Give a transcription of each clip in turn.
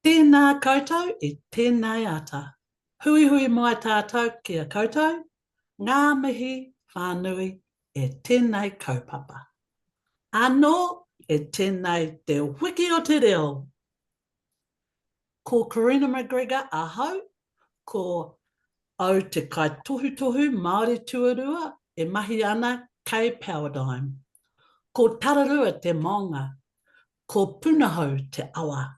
Tēnā koutou e tēnei ata. Hui hui mai tātou kia koutou, ngā mihi whānui e tēnei kaupapa. Anō e tēnei te wiki o te reo. Ko Corrina McGregor ahau, ko au te kai tohu tohu Māori tuarua e mahi ana kei Powerdigm. Ko tararua te maunga, ko punahau te awa.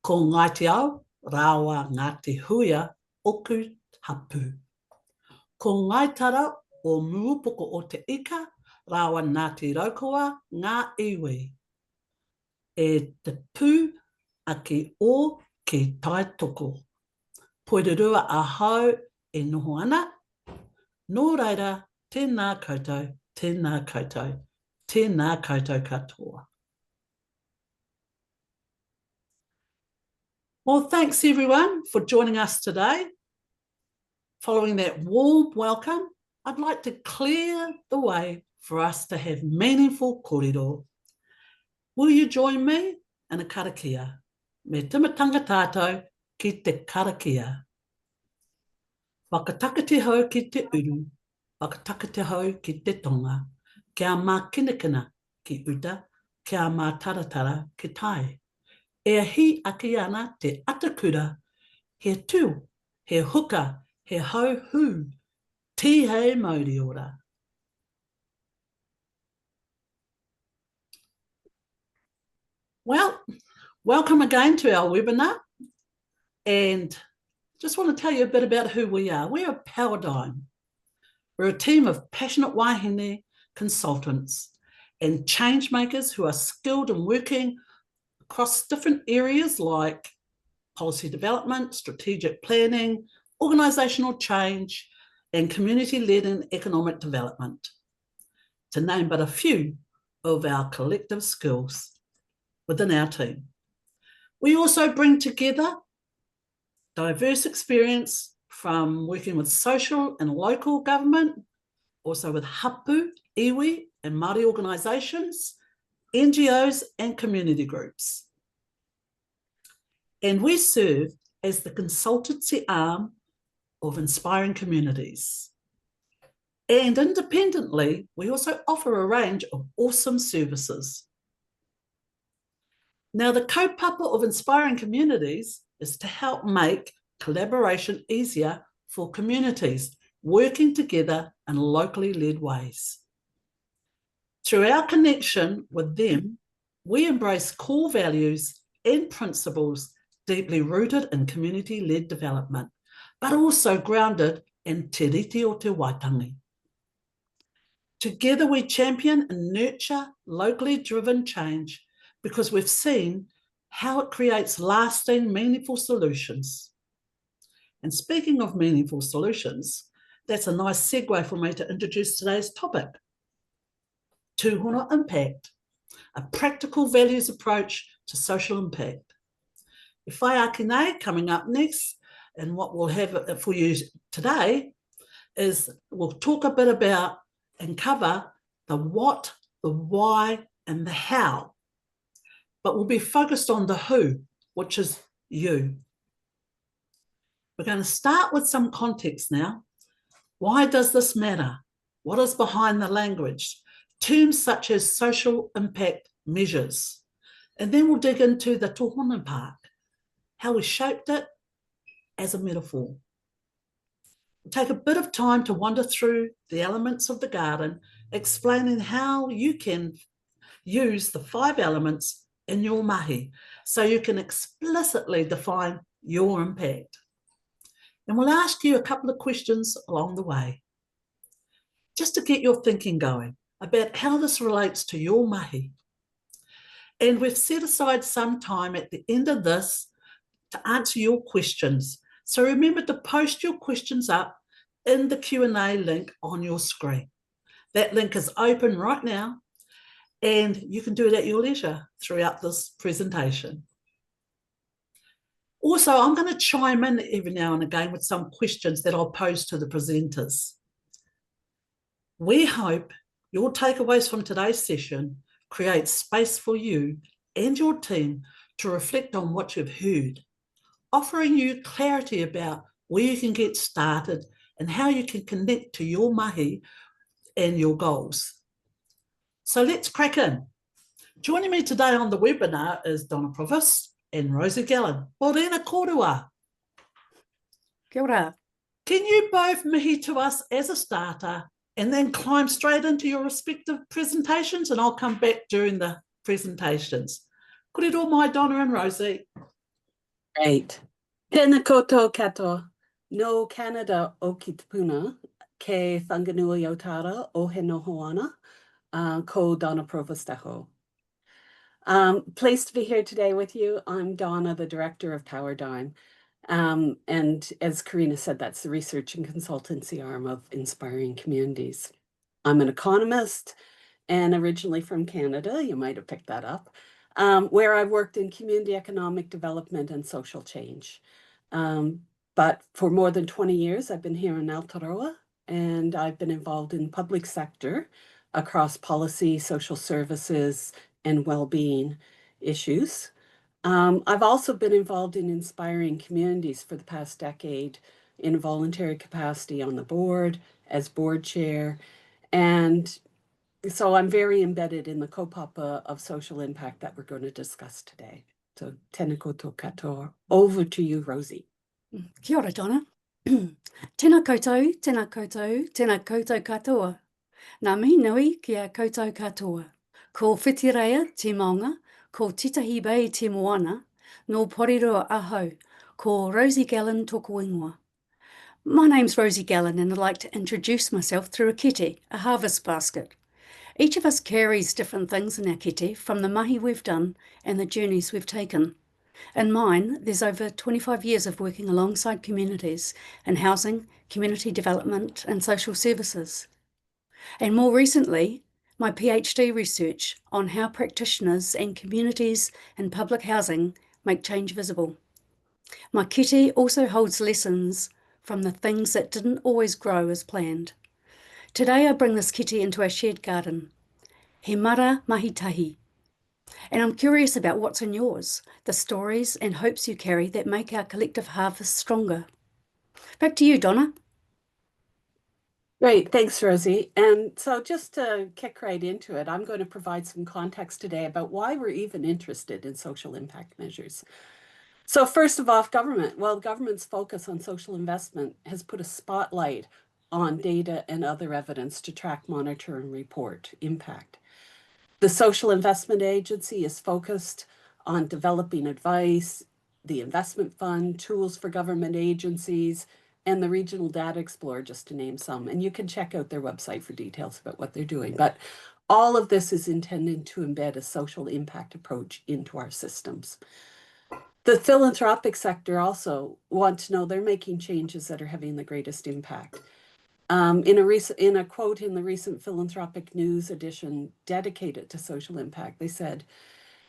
Ko Ngāti au, rāua Ngāti huia, oku hapu. Ko Ngaitara o Muupoko o te ika, rāua Ngāti raukawa, ngā iwi. E te pū aki o ki tai toko. Poirurua ahau e noho ana. Nō reira, tēnā koutou, tēnā koutou, tēnā koutou katoa. Well, thanks everyone for joining us today. Following that warm welcome, I'd like to clear the way for us to have meaningful kōrero. Will you join me in a karakia? Me timatanga tātou ki te karakia. Whakatakate hau ki te uru, whakatakate hau ki te tonga, kia mā kinakina ki uta, kia mā taratara ki tai. E hi aki ana te atakura, he tū, he huka, he hau hu, ti hei mauri ora. Well, welcome again to our webinar, and just want to tell you a bit about who we are. We are Powerdigm. We're a team of passionate wahine consultants and changemakers who are skilled in working across different areas like policy development, strategic planning, organisational change, and community-led and economic development, to name but a few of our collective skills within our team. We also bring together diverse experience from working with social and local government, also with hapu, iwi, and Māori organisations, NGOs and community groups. And we serve as the consultancy arm of inspiring communities. And independently, we also offer a range of awesome services. Now, the kaupapa of inspiring communities is to help make collaboration easier for communities working together in locally led ways. Through our connection with them, we embrace core values and principles deeply rooted in community-led development, but also grounded in te riti o te waitangi. Together we champion and nurture locally driven change because we've seen how it creates lasting, meaningful solutions. And speaking of meaningful solutions, that's a nice segue for me to introduce today's topic. Tūhono Impact, a practical values approach to social impact. E whai ake nei, coming up next, and what we'll have for you today is we'll talk a bit about and cover the what, the why, and the how. But we'll be focused on the who, which is you. We're going to start with some context now. Why does this matter? What is behind the language? Terms such as social impact measures. And then we'll dig into the tūhono part, how we shaped it as a metaphor. We'll take a bit of time to wander through the elements of the garden, explaining how you can use the 5 elements in your mahi so you can explicitly define your impact. And we'll ask you a couple of questions along the way, just to get your thinking going about how this relates to your mahi. And we've set aside some time at the end of this to answer your questions. So remember to post your questions up in the Q&A link on your screen. That link is open right now, and you can do it at your leisure throughout this presentation. Also, I'm going to chime in every now and again with some questions that I'll pose to the presenters. We hope your takeaways from today's session create space for you and your team to reflect on what you've heard, offering you clarity about where you can get started and how you can connect to your mahi and your goals. So let's crack in. Joining me today on the webinar is Donna Provoost and Rosie Gallen. Morena korua. Kia ora. Can you both mihi to us as a starter and then climb straight into your respective presentations, and I'll come back during the presentations. Korero mai, Donna and Rosie. Great. Tēnā koutou katoa. No Canada o ki te puna, ke whanganui o tāra o he noho ana, ko Donna Provoost aho. Pleased to be here today with you. I'm Donna, the director of Powerdigm. And as Corrina said, that's the research and consultancy arm of Inspiring Communities. I'm an economist and originally from Canada, you might have picked that up, where I've worked in community economic development and social change. But for more than 20 years, I've been here in Aotearoa, and I've been involved in public sector across policy, social services, and well-being issues. I've also been involved in inspiring communities for the past decade in a voluntary capacity on the board, as board chair, and so I'm very embedded in the kaupapa of social impact that we're going to discuss today. So tēnā koutou katoa. Over to you, Rosie. Kia ora, Donna. Tēnā koutou, tēnā koutou, tēnā koutou katoa. Nā mihi nui ki a koutou katoa. Ko whitireia te maunga, ko titahi bei te moana, no porirua ahau, ko Rosie Gallen toko ingoa. My name's Rosie Gallen, and I'd like to introduce myself through a kete, a harvest basket. Each of us carries different things in our kete from the mahi we've done and the journeys we've taken. In mine, there's over 25 years of working alongside communities in housing, community development and social services. And more recently, my PhD research on how practitioners and communities in public housing make change visible. My kete also holds lessons from the things that didn't always grow as planned. Today I bring this kete into our shared garden, He Mara Mahi Tahi. And I'm curious about what's in yours, the stories and hopes you carry that make our collective harvest stronger. Back to you, Donna. Great, thanks, Rosie. And so just to kick right into it, I'm going to provide some context today about why we're even interested in social impact measures. So first of all, government. Well, government's focus on social investment has put a spotlight on data and other evidence to track, monitor, and report impact. The Social Investment Agency is focused on developing advice, the investment fund, tools for government agencies, and the Regional Data Explorer, just to name some. And you can check out their website for details about what they're doing. But all of this is intended to embed a social impact approach into our systems. The philanthropic sector also want to know they're making changes that are having the greatest impact. In a quote in the recent Philanthropic News edition dedicated to social impact, they said,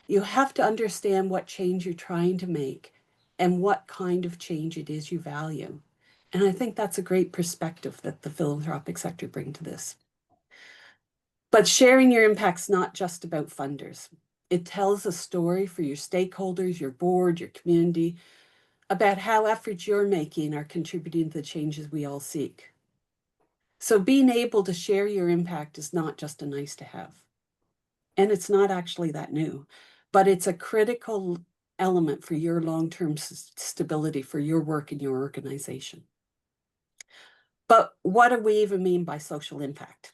"You have to understand what change you're trying to make and what kind of change it is you value." And I think that's a great perspective that the philanthropic sector bring to this. But sharing your impact's not just about funders. It tells a story for your stakeholders, your board, your community, about how efforts you're making are contributing to the changes we all seek. So being able to share your impact is not just a nice to have. And it's not actually that new, but it's a critical element for your long-term stability for your work and your organization. But what do we even mean by social impact?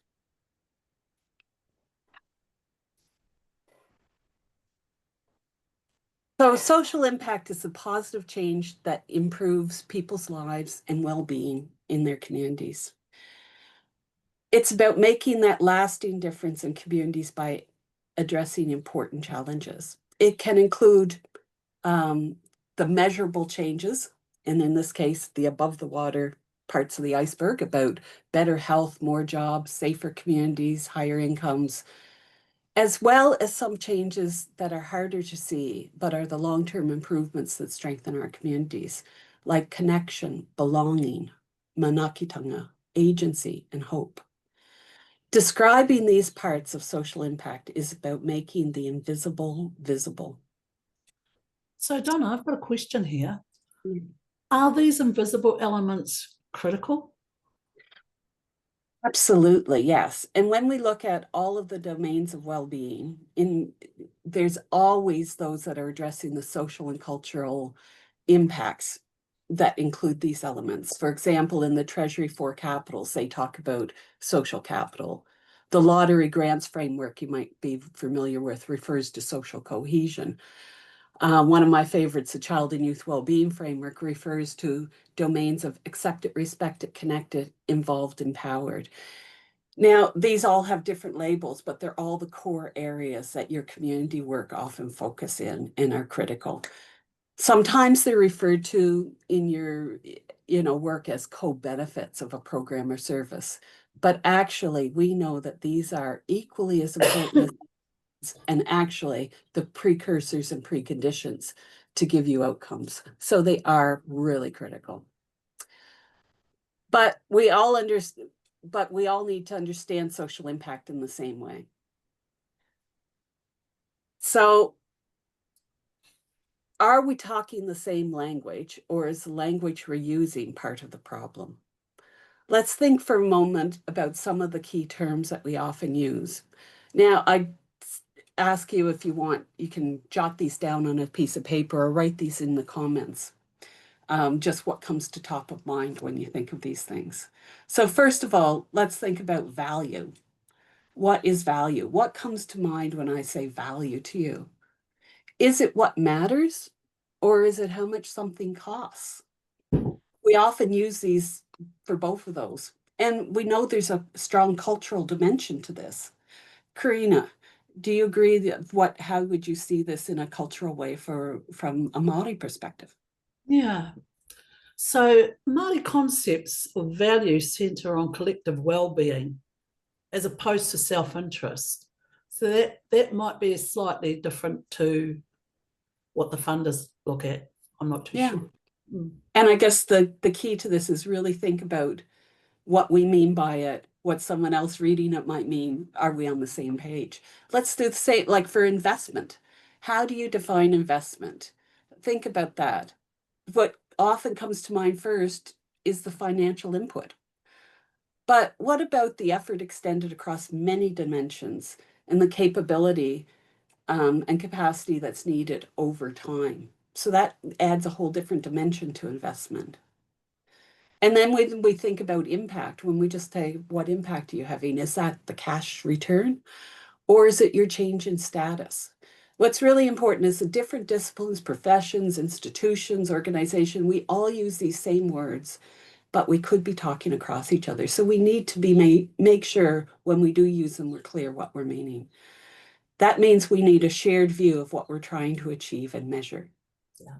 So social impact is a positive change that improves people's lives and well-being in their communities. It's about making that lasting difference in communities by addressing important challenges. It can include the measurable changes, and in this case, the above the water parts of the iceberg about better health, more jobs, safer communities, higher incomes, as well as some changes that are harder to see, but are the long-term improvements that strengthen our communities, like connection, belonging, manakitanga, agency, and hope. Describing these parts of social impact is about making the invisible visible. So Donna, I've got a question here. Mm. Are these invisible elements critical? Absolutely, yes. And when we look at all of the domains of well-being, there's always those that are addressing the social and cultural impacts that include these elements. For example, in the Treasury 4 capitals, they talk about social capital. The lottery grants framework you might be familiar with refers to social cohesion. One of my favorites, the Child and Youth Wellbeing Framework, refers to domains of accepted, respected, connected, involved, empowered. Now, these all have different labels, but they're all the core areas that your community work often focus in and are critical. Sometimes they're referred to in your work as co-benefits of a program or service. But actually, we know that these are equally as important as, and actually the precursors and preconditions to give you outcomes. So they are really critical. But we all need to understand social impact in the same way. So are we talking the same language, or is the language we're using part of the problem? Let's think for a moment about some of the key terms that we often use. Now, I ask you, if you want, you can jot these down on a piece of paper or write these in the comments. Just what comes to top of mind when you think of these things. So first of all, let's think about value. What is value? What comes to mind when I say value to you? Is it what matters, or is it how much something costs? We often use these for both of those. And we know there's a strong cultural dimension to this. Corrina, do you agree that how would you see this in a cultural way from a Māori perspective? Yeah. So Māori concepts of value centre on collective well-being as opposed to self-interest. So that might be slightly different to what the funders look at. I'm not too sure. And I guess the key to this is really think about what we mean by it, what someone else reading it might mean. Are we on the same page? Let's do the same, like for investment. How do you define investment? Think about that. What often comes to mind first is the financial input. But what about the effort extended across many dimensions and the capability and capacity that's needed over time? So that adds a whole different dimension to investment. And then when we think about impact, when we just say, what impact are you having? Is that the cash return, or is it your change in status? What's really important is the different disciplines, professions, institutions, organizations, we all use these same words, but we could be talking across each other. So we need to make sure when we do use them, we're clear what we're meaning. That means we need a shared view of what we're trying to achieve and measure. Yeah.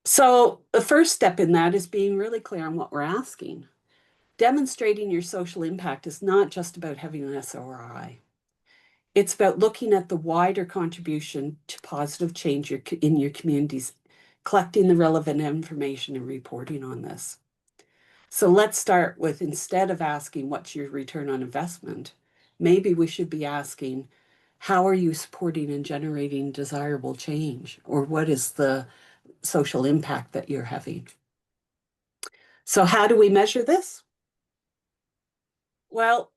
So the first step in that is being really clear on what we're asking. Demonstrating your social impact is not just about having an SORI. It's about looking at the wider contribution to positive change in your communities, collecting the relevant information and reporting on this. So let's start with, instead of asking what's your return on investment, maybe we should be asking, how are you supporting and generating desirable change? Or what is the social impact that you're having? So how do we measure this? Well,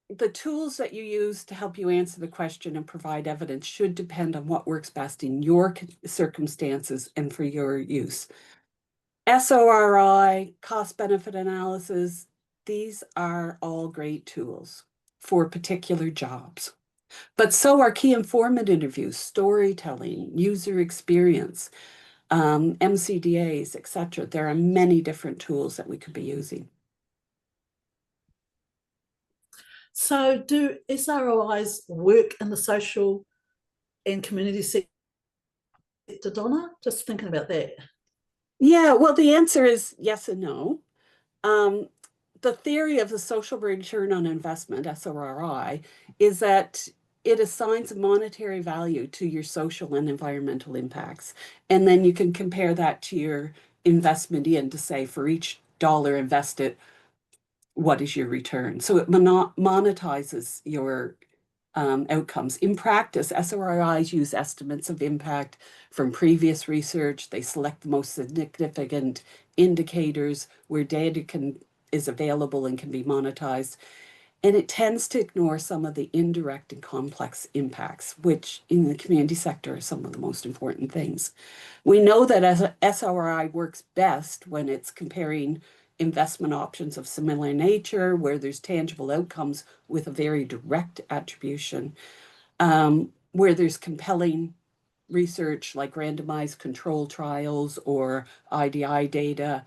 the tools that you use to help you answer the question and provide evidence should depend on what works best in your circumstances and for your use. SORI, cost-benefit analysis, these are all great tools for particular jobs. But so are key informant interviews, storytelling, user experience, MCDAs, etc. There are many different tools that we could be using. So do SROIs work in the social and community sector, Donna? Just thinking about that. Yeah, well, the answer is yes and no. The theory of the social return on investment, SRI, is that it assigns a monetary value to your social and environmental impacts. And then you can compare that to your investment to say, for each dollar invested, what is your return? So it monetizes your outcomes. In practice, SRIs use estimates of impact from previous research. They select the most significant indicators where data is available and can be monetized. And it tends to ignore some of the indirect and complex impacts, which in the community sector are some of the most important things. We know that SRI works best when it's comparing investment options of similar nature, where there's tangible outcomes with a very direct attribution, where there's compelling research like randomized control trials or IDI data.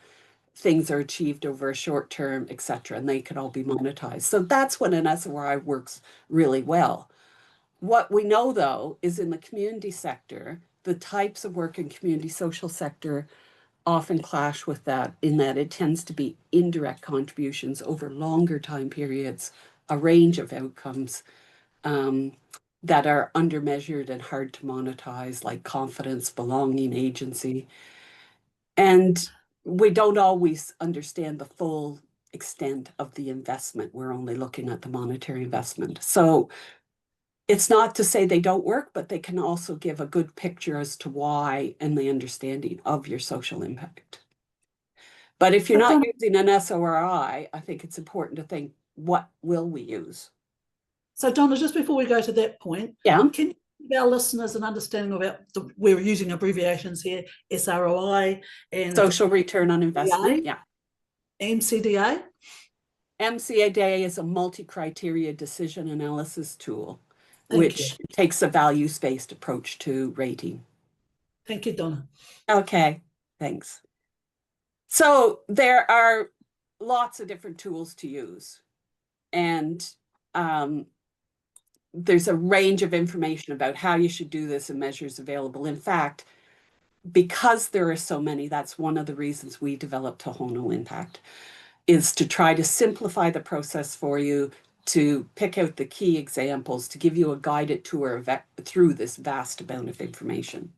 Things are achieved over a short term, et cetera, and they can all be monetized. So that's when an SRI works really well. What we know, though, is in the community sector, the types of work in community social sector often clash with that, in that it tends to be indirect contributions over longer time periods, a range of outcomes that are undermeasured and hard to monetize, like confidence, belonging, agency. And we don't always understand the full extent of the investment. We're only looking at the monetary investment. So it's not to say they don't work, but they can also give a good picture as to why and the understanding of your social impact. But if you're not using an SRI, I think it's important to think, what will we use? So Donna, just before we go to that point, Yeah. can you give our listeners an understanding about we're using abbreviations here, SROI and social return on investment, yeah. MCDA? MCDA is a multi-criteria decision analysis tool, Thank which you. takes a values-based approach to rating. Thank you, Donna. Okay, thanks. So there are lots of different tools to use, and there's a range of information about how you should do this and measures available. In fact, because there are so many, that's one of the reasons we developed Tūhono Impact, is to try to simplify the process for you, to pick out the key examples, to give you a guided tour through this vast amount of information.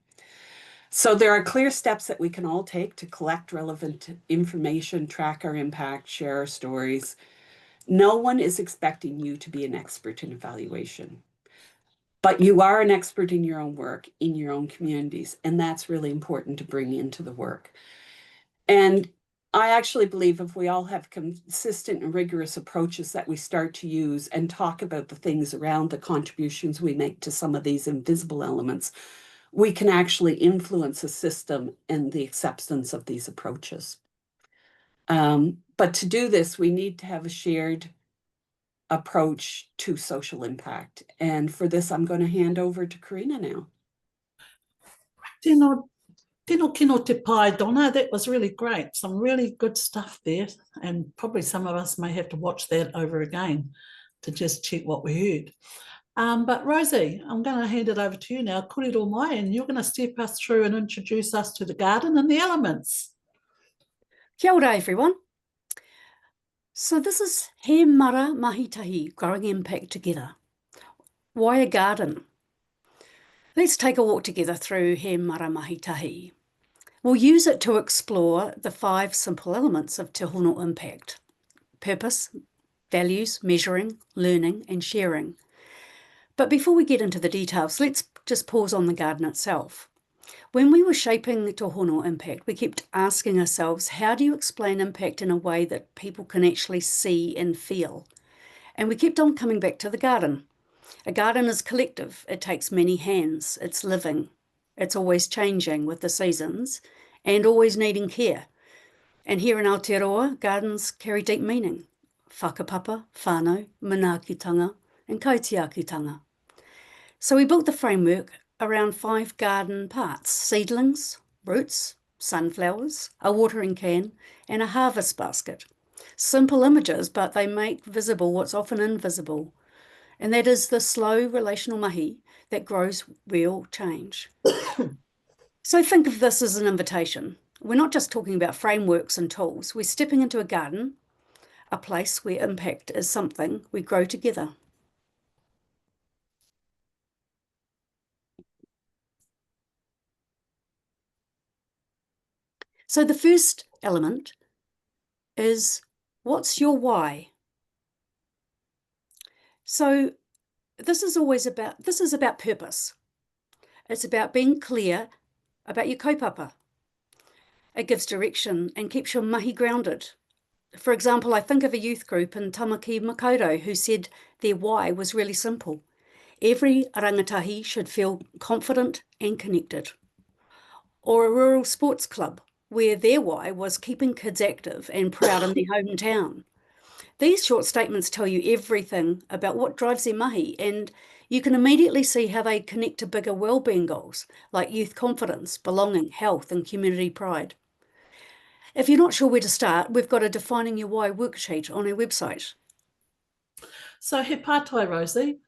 So there are clear steps that we can all take to collect relevant information, track our impact, share our stories. No one is expecting you to be an expert in evaluation, but you are an expert in your own work, in your own communities, and that's really important to bring into the work. And I actually believe if we all have consistent and rigorous approaches that we start to use and talk about the things around the contributions we make to some of these invisible elements, we can actually influence the system and the acceptance of these approaches. But to do this, we need to have a shared approach to social impact. And for this, I'm going to hand over to Corrina now. Tino kino te pai, Donna. That was really great. Some really good stuff there. And probably some of us may have to watch that over again to just check what we heard. But Rosie, I'm going to hand it over to you now. Kōrero mai, and you're going to step us through and introduce us to the garden and the elements. Kia ora, everyone. So this is He Mara Mahi Tahi, growing impact together. Why a garden? Let's take a walk together through He Mara Mahi Tahi. We'll use it to explore the 5 simple elements of Tūhono Impact: purpose, values, measuring, learning, and sharing. But before we get into the details, let's just pause on the garden itself. When we were shaping Tūhono Impact, we kept asking ourselves, how do you explain impact in a way that people can actually see and feel? And we kept on coming back to the garden. A garden is collective. It takes many hands. It's living. It's always changing with the seasons and always needing care. And here in Aotearoa, gardens carry deep meaning. Whakapapa, whānau, manaakitanga, and kaitiakitanga. So we built the framework around 5 garden parts: seedlings, roots, sunflowers, a watering can, and a harvest basket. Simple images, but they make visible what's often invisible, and that is the slow relational mahi that grows real change. So think of this as an invitation. We're not just talking about frameworks and tools. We're stepping into a garden, a place where impact is something we grow together. So the first element is, what's your why? So this is about purpose. It's about being clear about your kaupapa. It gives direction and keeps your mahi grounded. For example, I think of a youth group in Tamaki Makaurau who said their why was really simple. Every rangatahi should feel confident and connected. Or a rural sports club where their why was keeping kids active and proud in their hometown. These short statements tell you everything about what drives their mahi, and you can immediately see how they connect to bigger wellbeing goals like youth confidence, belonging, health, and community pride. If you're not sure where to start, we've got a Defining Your Why worksheet on our website. So he pātai, Rosie,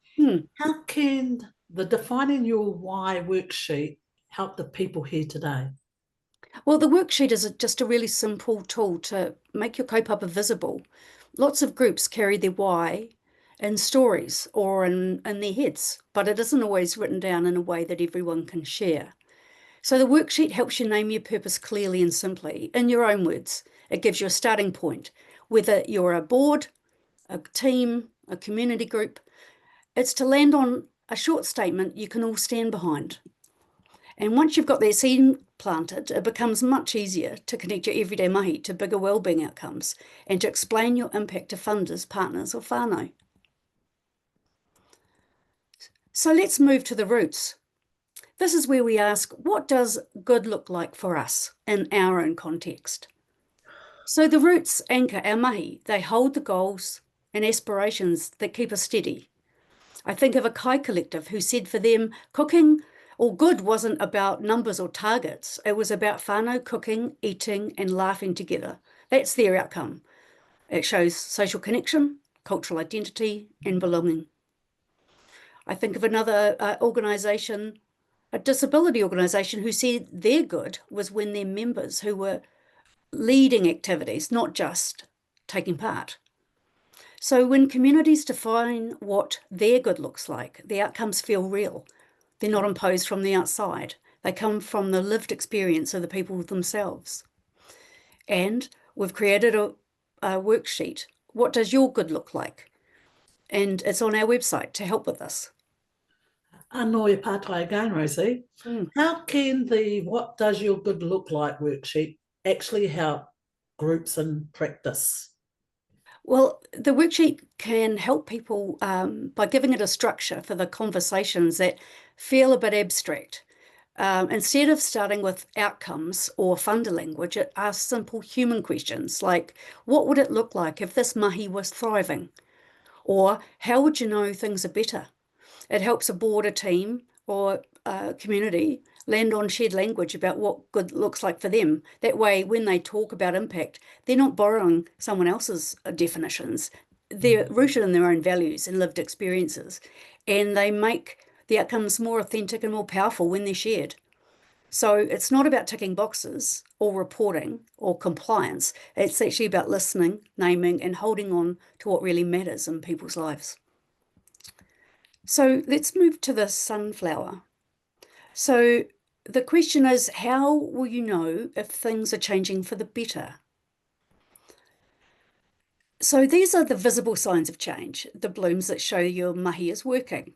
how can the Defining Your Why worksheet help the people here today? Well, the worksheet is just a really simple tool to make your kaupapa visible. Lots of groups carry their why in stories or in their heads, but it isn't always written down in a way that everyone can share. So the worksheet helps you name your purpose clearly and simply, in your own words. It gives you a starting point, whether you're a board, a team, a community group. It's to land on a short statement you can all stand behind. And once you've got that seed planted, it becomes much easier to connect your everyday mahi to bigger wellbeing outcomes and to explain your impact to funders, partners or whānau. So let's move to the roots. This is where we ask, what does good look like for us in our own context? So the roots anchor our mahi. They hold the goals and aspirations that keep us steady. I think of a Kai collective who said for them, cooking or good wasn't about numbers or targets. It was about whānau cooking, eating and laughing together. That's their outcome. It shows social connection, cultural identity and belonging. I think of another organisation, a disability organisation, who said their good was when their members who were leading activities, not just taking part. So when communities define what their good looks like, the outcomes feel real. They're not imposed from the outside. They come from the lived experience of the people themselves. And we've created a worksheet. What does your good look like? And it's on our website to help with this. Anoi pātai again, Rosie. How can the What Does Your Good Look Like worksheet actually help groups in practice? Well, the worksheet can help people by giving it a structure for the conversations that feel a bit abstract. Instead of starting with outcomes or funder language, it asks simple human questions like, what would it look like if this mahi was thriving? Or how would you know things are better? It helps a board, a team, or a community land on shared language about what good looks like for them. That way, when they talk about impact, they're not borrowing someone else's definitions. They're rooted in their own values and lived experiences, and they make the outcomes more authentic and more powerful when they're shared. So it's not about ticking boxes or reporting or compliance. It's actually about listening, naming, and holding on to what really matters in people's lives. So let's move to the sunflower. So the question is, how will you know if things are changing for the better? So these are the visible signs of change, the blooms that show your mahi is working.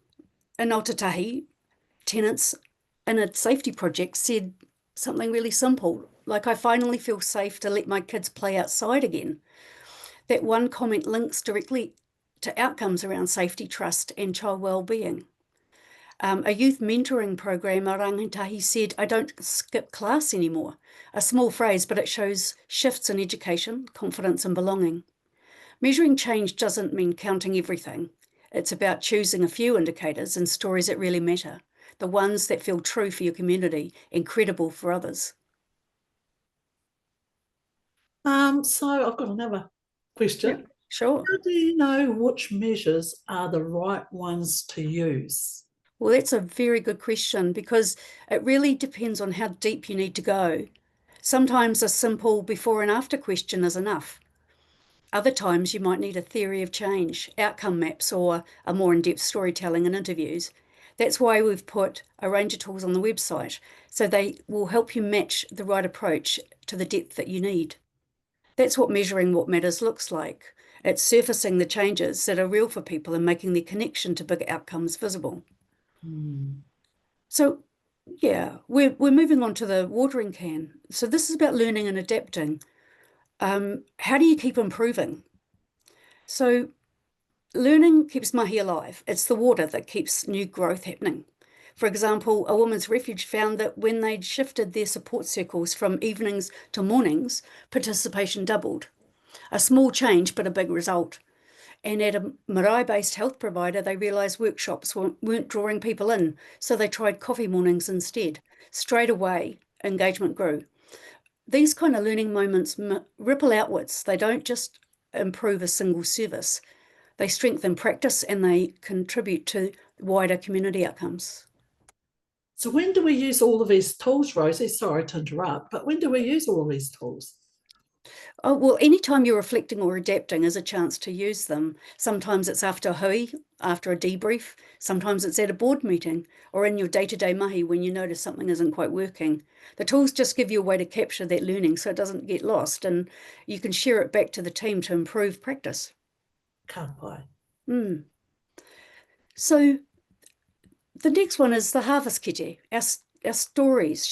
In Aotearoa, tenants in a safety project said something really simple, like, I finally feel safe to let my kids play outside again. That one comment links directly to outcomes around safety, trust and child well-being. A youth mentoring program, Rangatahi, said, I don't skip class anymore. A small phrase, but it shows shifts in education, confidence and belonging. Measuring change doesn't mean counting everything. It's about choosing a few indicators and stories that really matter, the ones that feel true for your community and credible for others. So I've got another question. Yeah, sure. How do you know which measures are the right ones to use? Well, that's a very good question because it really depends on how deep you need to go. Sometimes a simple before and after question is enough. Other times you might need a theory of change, outcome maps, or a more in-depth storytelling and interviews. That's why we've put a range of tools on the website, so they will help you match the right approach to the depth that you need. That's what measuring what matters looks like. It's surfacing the changes that are real for people and making the connection to bigger outcomes visible. So yeah, we're moving on to the watering can. So this is about learning and adapting. How do you keep improving? So learning keeps mahi alive. It's the water that keeps new growth happening. For example, a women's refuge found that when they'd shifted their support circles from evenings to mornings, participation doubled. A small change, but a big result. And at a marae-based health provider, they realised workshops weren't drawing people in, so they tried coffee mornings instead. Straight away, engagement grew. These kind of learning moments ripple outwards. They don't just improve a single service. They strengthen practice and they contribute to wider community outcomes. So when do we use all of these tools, Rosie? Sorry to interrupt, but when do we use all of these tools? Oh, well, anytime you're reflecting or adapting is a chance to use them. Sometimes it's after a hui, after a debrief. Sometimes it's at a board meeting or in your day-to-day mahi when you notice something isn't quite working. The tools just give you a way to capture that learning so it doesn't get lost, and you can share it back to the team to improve practice. Ka pai. So the next one is the harvest kete, our stories,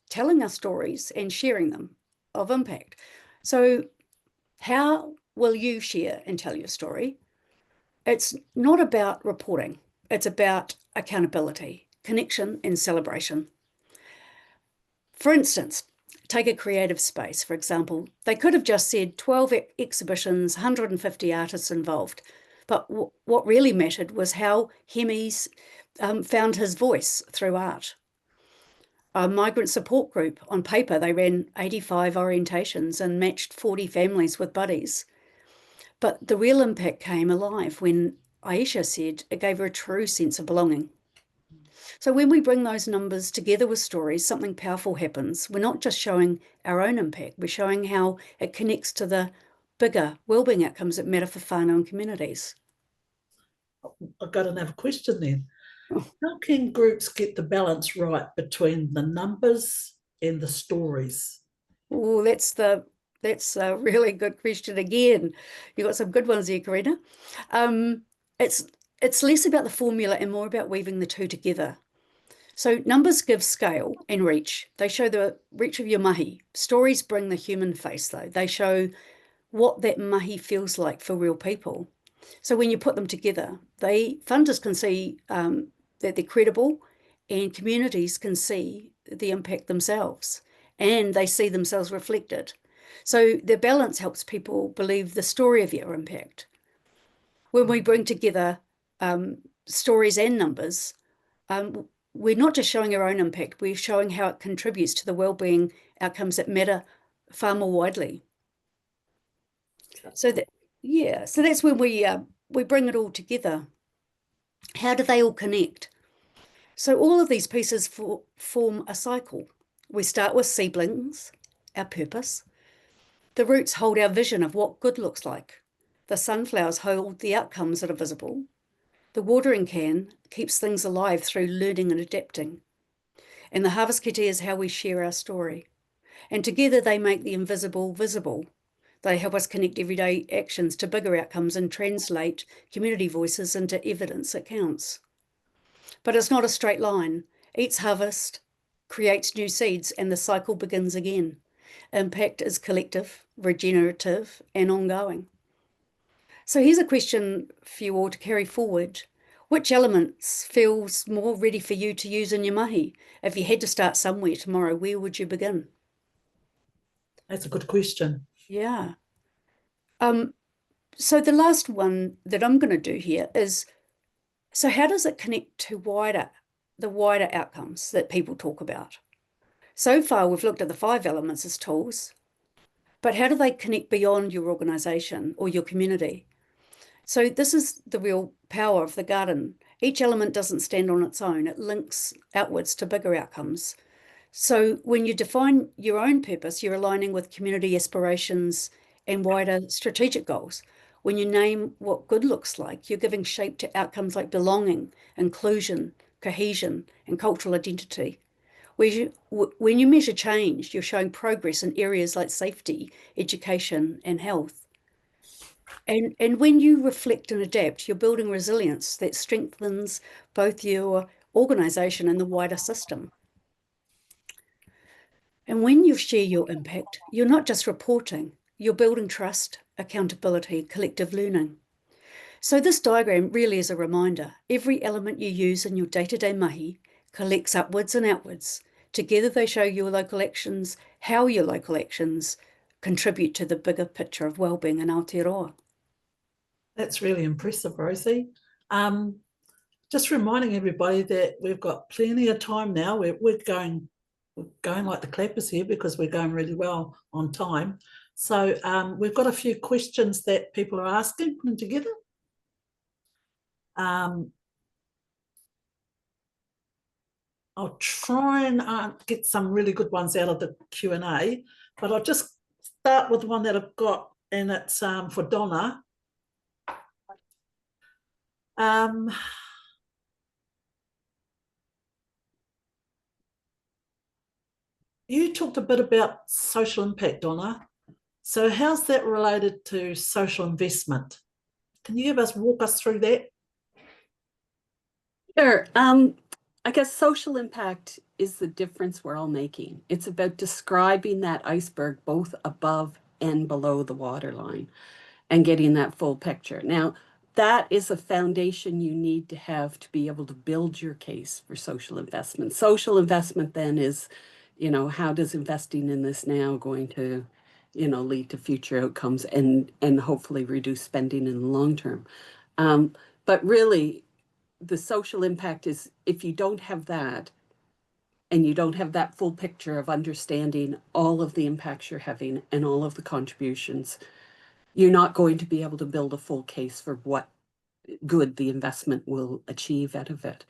telling our stories and sharing them of impact. So how will you share and tell your story? It's not about reporting. It's about accountability, connection, and celebration. For instance, take a creative space, for example. They could have just said 12 exhibitions, 150 artists involved. But what really mattered was how Hemi's found his voice through art. A migrant support group, on paper, they ran 85 orientations and matched 40 families with buddies. But the real impact came alive when Aisha said it gave her a true sense of belonging. So when we bring those numbers together with stories, something powerful happens. We're not just showing our own impact, we're showing how it connects to the bigger wellbeing outcomes that matter for whānau and communities. I've got another question then. Oh. How can groups get the balance right between the numbers and the stories? Oh, that's a really good question again. You've got some good ones there, Corrina. It's less about the formula and more about weaving the two together. So numbers give scale and reach. They show the reach of your mahi. Stories bring the human face, though. They show what that mahi feels like for real people. So when you put them together, funders can see that they're credible, and communities can see the impact themselves, and they see themselves reflected. So the balance helps people believe the story of your impact. When we bring together stories and numbers, we're not just showing our own impact, we're showing how it contributes to the wellbeing outcomes that matter far more widely. So that's when we bring it all together. How do they all connect? So all of these pieces form a cycle. We start with seedlings, our purpose. The roots hold our vision of what good looks like. The sunflowers hold the outcomes that are visible. The watering can keeps things alive through learning and adapting. And the harvest kete is how we share our story. And together they make the invisible visible. They help us connect everyday actions to bigger outcomes and translate community voices into evidence that counts. But it's not a straight line. Each harvest creates new seeds and the cycle begins again. Impact is collective, regenerative, and ongoing. So here's a question for you all to carry forward. Which elements feels more ready for you to use in your mahi? If you had to start somewhere tomorrow, where would you begin? That's a good question. Yeah. So the last one that I'm going to do here is, so how does it connect to the wider outcomes that people talk about? So far, we've looked at the 5 elements as tools, but how do they connect beyond your organisation or your community? So this is the real power of the garden. Each element doesn't stand on its own. It links outwards to bigger outcomes. So when you define your own purpose, you're aligning with community aspirations and wider strategic goals. When you name what good looks like, you're giving shape to outcomes like belonging, inclusion, cohesion, and cultural identity. When you measure change, you're showing progress in areas like safety, education, and health. And when you reflect and adapt, you're building resilience that strengthens both your organisation and the wider system. And when you share your impact, you're not just reporting, you're building trust, accountability, collective learning. So this diagram really is a reminder. Every element you use in your day-to-day mahi collects upwards and outwards. Together they show your local actions, how your local actions contribute to the bigger picture of well-being in Aotearoa. That's really impressive, Rosie. Just reminding everybody that we've got plenty of time now. We're going like the clappers here because we're going really well on time. So we've got a few questions that people are asking, putting together. I'll try and get some really good ones out of the Q&A, but I'll just start with one that I've got, and it's for Donna. You talked a bit about social impact, Donna. So how's that related to social investment? Can you walk us through that? Sure. I guess social impact is the difference we're all making. It's about describing that iceberg both above and below the waterline and getting that full picture. Now, that is a foundation you need to have to be able to build your case for social investment. Social investment then is, how does investing in this now going to, lead to future outcomes and hopefully reduce spending in the long term. But really, the social impact is if you don't have that and you don't have that full picture of understanding all of the impacts you're having and all of the contributions, you're not going to be able to build a full case for what good the investment will achieve out of it.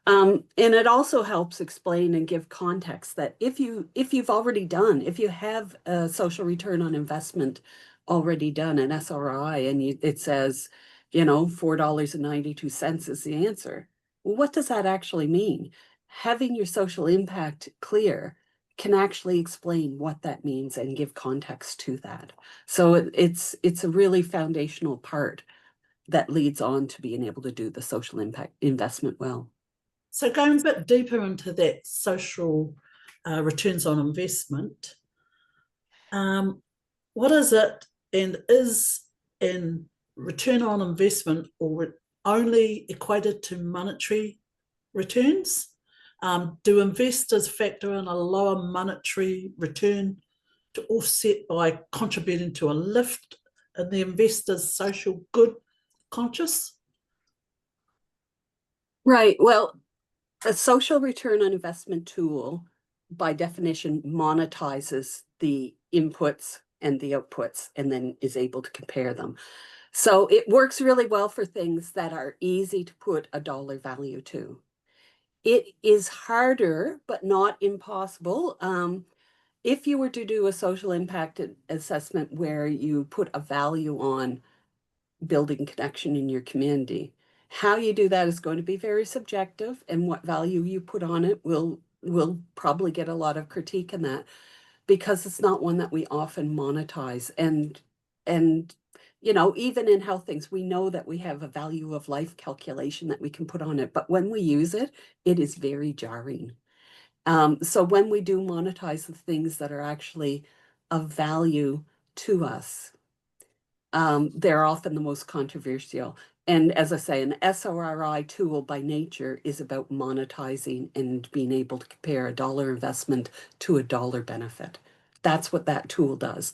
And it also helps explain and give context that if you have a social return on investment already done, an SRI, and it says, $4.92 is the answer. Well, what does that actually mean? Having your social impact clear can actually explain what that means and give context to that. So it's a really foundational part that leads on to being able to do the social impact investment well. So going a bit deeper into that social returns on investment, what is it, and is an return on investment or only equated to monetary returns? Do investors factor in a lower monetary return to offset by contributing to a lift in the investor's social good conscious? Right. Well, a social return on investment tool, by definition, monetizes the inputs and the outputs and then is able to compare them. So it works really well for things that are easy to put a dollar value to. It is harder, but not impossible. If you were to do a social impact assessment where you put a value on building connection in your community, how you do that is going to be very subjective, and what value you put on it will probably get a lot of critique in that because it's not one that we often monetize. And even in health things, we know that we have a value of life calculation that we can put on it, but when we use it, it is very jarring. So when we do monetize the things that are actually of value to us, they're often the most controversial. And as I say, an SRI tool by nature is about monetizing and being able to compare a dollar investment to a dollar benefit. That's what that tool does.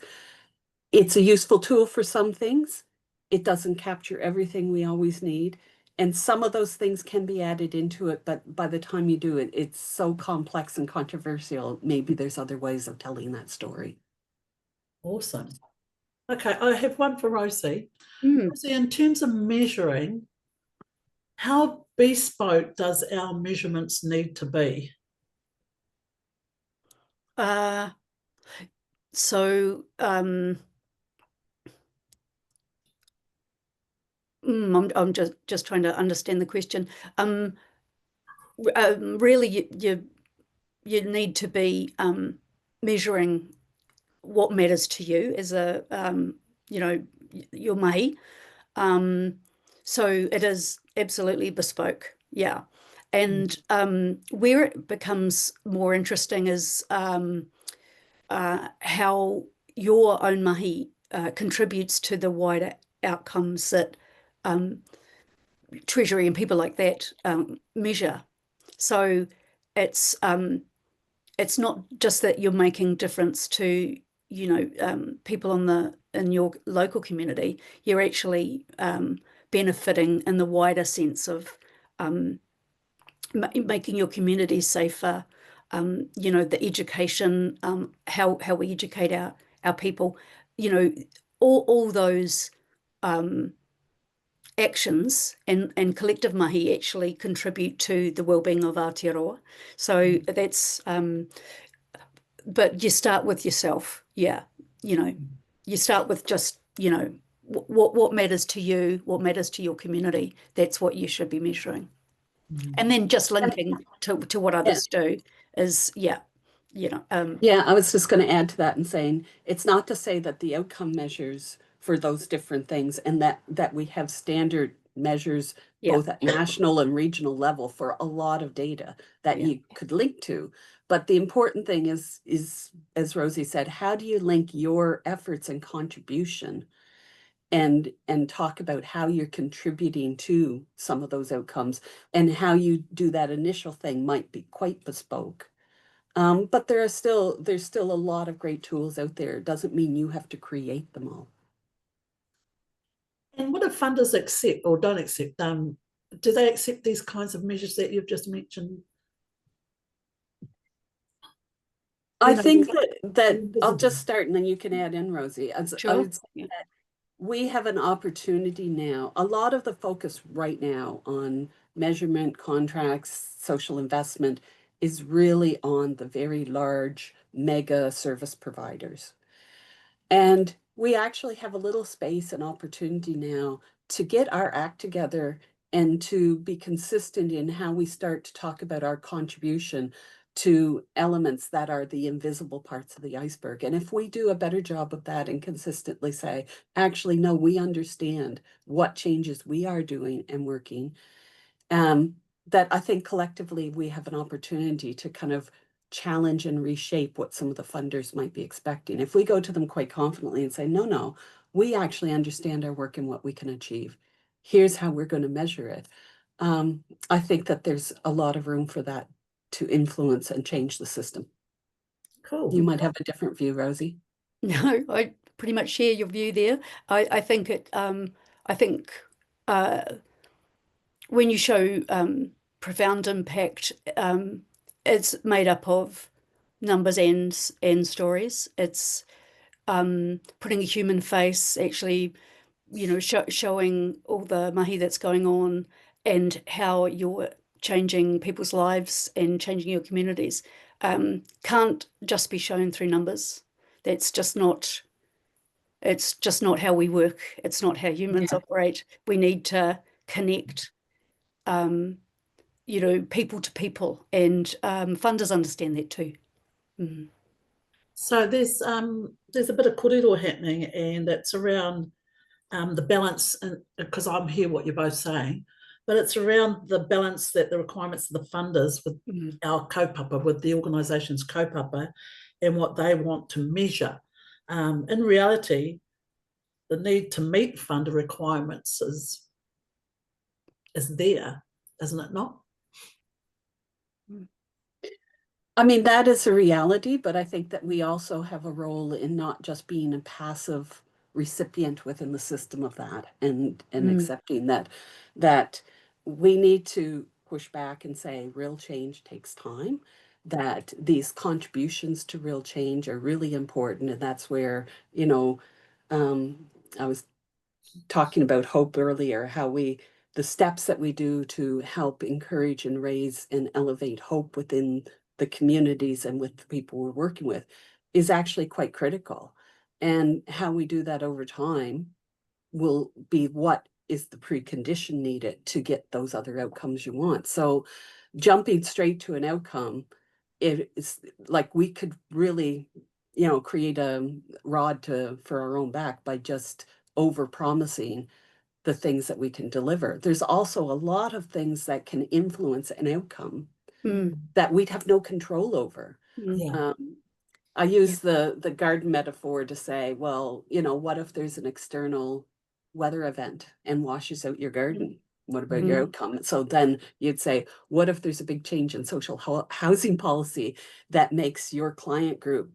It's a useful tool for some things. It doesn't capture everything we always need. And some of those things can be added into it, but by the time you do it, it's so complex and controversial. Maybe there's other ways of telling that story. Awesome. Okay, I have one for Rosie. Rosie, in terms of measuring, how bespoke does our measurements need to be? I'm just trying to understand the question. Really, you need to be measuring what matters to you as a your mahi. So it is absolutely bespoke, yeah. And where it becomes more interesting is how your own mahi contributes to the wider outcomes that Treasury and people like that measure. So it's not just that you're making difference to, you know, people in your local community. You're actually benefiting in the wider sense of making your community safer. You know, the education, how we educate our people. You know, all those actions and collective mahi actually contribute to the well-being of Aotearoa. So that's, but you start with yourself, yeah. You know, you start with just, you know, what matters to you, what matters to your community. That's what you should be measuring. And then just linking to what others do is, yeah, you know. Yeah, I was just going to add to that and saying it's not to say that the outcome measures for those different things and that we have standard measures both at national and regional level for a lot of data that you could link to. But the important thing is, as Rosie said, how do you link your efforts and contribution and talk about how you're contributing to some of those outcomes, and how you do that initial thing might be quite bespoke. But there's still a lot of great tools out there. It doesn't mean you have to create them all. And what do funders accept or don't accept? Do they accept these kinds of measures that you've just mentioned? I think that I'll just start and then you can add in, Rosie. Sure. I would say that we have an opportunity now. A lot of the focus right now on measurement, contracts, social investment is really on the very large mega service providers. And we actually have a little space and opportunity now to get our act together and to be consistent in how we start to talk about our contribution to elements that are the invisible parts of the iceberg. And if we do a better job of that and consistently say, actually, no, we understand what changes we are doing and working, that I think collectively we have an opportunity to kind of challenge and reshape what some of the funders might be expecting. If we go to them quite confidently and say, no, we actually understand our work and what we can achieve. Here's how we're going to measure it. I think that there's a lot of room for that to influence and change the system. Cool. You might have a different view, Rosie. No, I pretty much share your view there. I think when you show profound impact, it's made up of numbers and stories. It's putting a human face, actually, you know, showing all the mahi that's going on and how you're changing people's lives and changing your communities. Can't just be shown through numbers. It's just not how we work. It's not how humans operate. We need to connect, you know, people to people, and funders understand that too. Mm. So there's a bit of kōrero happening, and it's around the balance, and because I'm hear what you're both saying, but it's around the balance that the requirements of the funders with our kaupapa, with the organisation's kaupapa, and what they want to measure. In reality, the need to meet funder requirements is there, isn't it not? I mean, that is a reality, but I think that we also have a role in not just being a passive recipient within the system of that, and accepting that we need to push back and say real change takes time, that these contributions to real change are really important. And that's where, you know, I was talking about hope earlier, how the steps that we do to help encourage and raise and elevate hope within the communities and with the people we're working with is actually quite critical. And how we do that over time will be what is the precondition needed to get those other outcomes you want. So jumping straight to an outcome, it's like we could really, you know, create a rod for our own back by just over-promising the things that we can deliver. There's also a lot of things that can influence an outcome that we'd have no control over. Yeah. I use the garden metaphor to say, well, you know, what if there's an external weather event and washes out your garden? What about your outcome? So then you'd say, what if there's a big change in social housing policy that makes your client group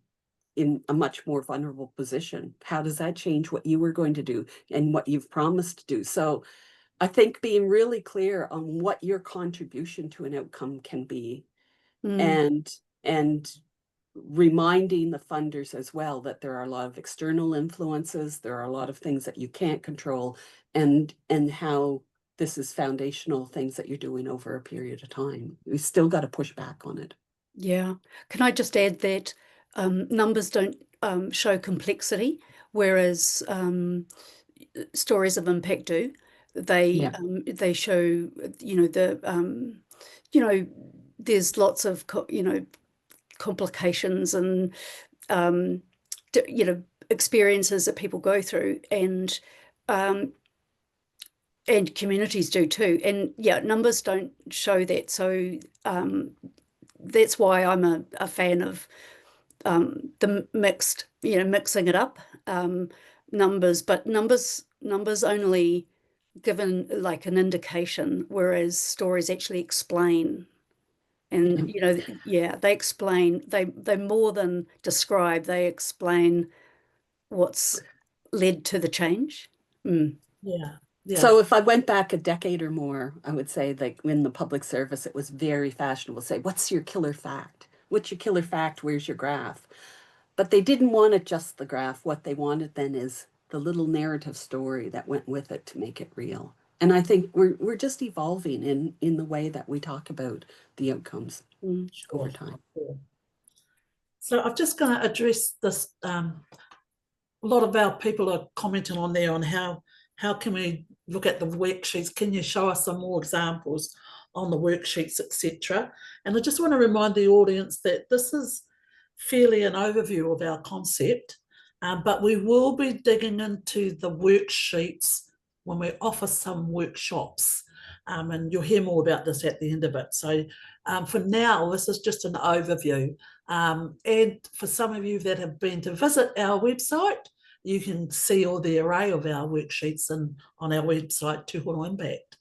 in a much more vulnerable position? How does that change what you were going to do and what you've promised to do? So I think being really clear on what your contribution to an outcome can be, and reminding the funders as well that there are a lot of external influences, there are a lot of things that you can't control, and how this is foundational things that you're doing over a period of time. We still got to push back on it. Yeah. Can I just add that numbers don't show complexity, whereas stories of impact do. They they show, you know, there's lots of complications and you know, experiences that people go through, and communities do too. And yeah, numbers don't show that. So that's why I'm a fan of the mixed, you know, mixing it up, numbers, but numbers only given like an indication, whereas stories actually explain. And you know, yeah, they explain, they more than describe, they explain what's led to the change. Yeah. Yeah. So if I went back a decade or more, I would say, like, in the public service, it was very fashionable to say, what's your killer fact? What's your killer fact? Where's your graph? But they didn't want it just the graph. What they wanted then is the little narrative story that went with it to make it real. And I think we're just evolving in the way that we talk about the outcomes over time. Sure. So I'm just going to address this. A lot of our people are commenting on there on how can we look at the worksheets? Can you show us some more examples on the worksheets, etc.? And I just want to remind the audience that this is fairly an overview of our concept, but we will be digging into the worksheets when we offer some workshops, and you'll hear more about this at the end of it. So for now, this is just an overview. And for some of you that have been to visit our website, you can see all the array of our worksheets on our website, Tūhono Impact.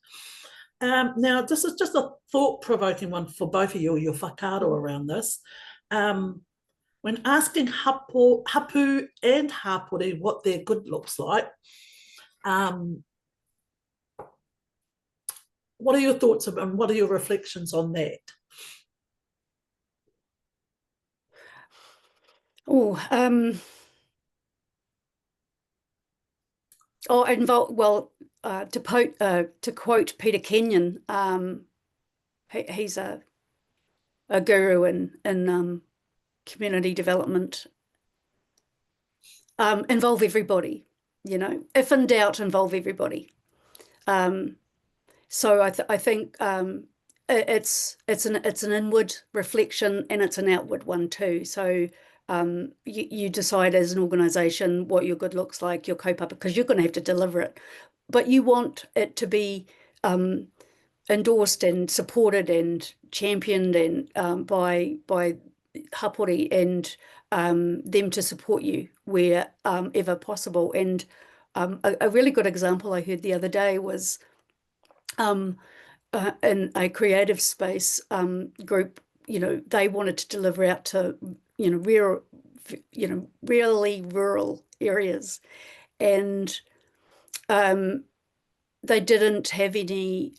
Now, this is just a thought-provoking one for both of you, your whakaaro around this. When asking hapu and hapori what their good looks like, what are your thoughts and what are your reflections on that? To quote Peter Kenyon, he's a guru in community development. Involve everybody, you know. If in doubt, involve everybody. So I think it's an inward reflection and it's an outward one too. So you decide as an organisation what your good looks like, your kaupapa, because you're going to have to deliver it, but you want it to be endorsed and supported and championed and by hapori and them to support you wherever possible. And a really good example I heard the other day was in a creative space group, you know, they wanted to deliver out to, you know, really rural areas, and they didn't have any,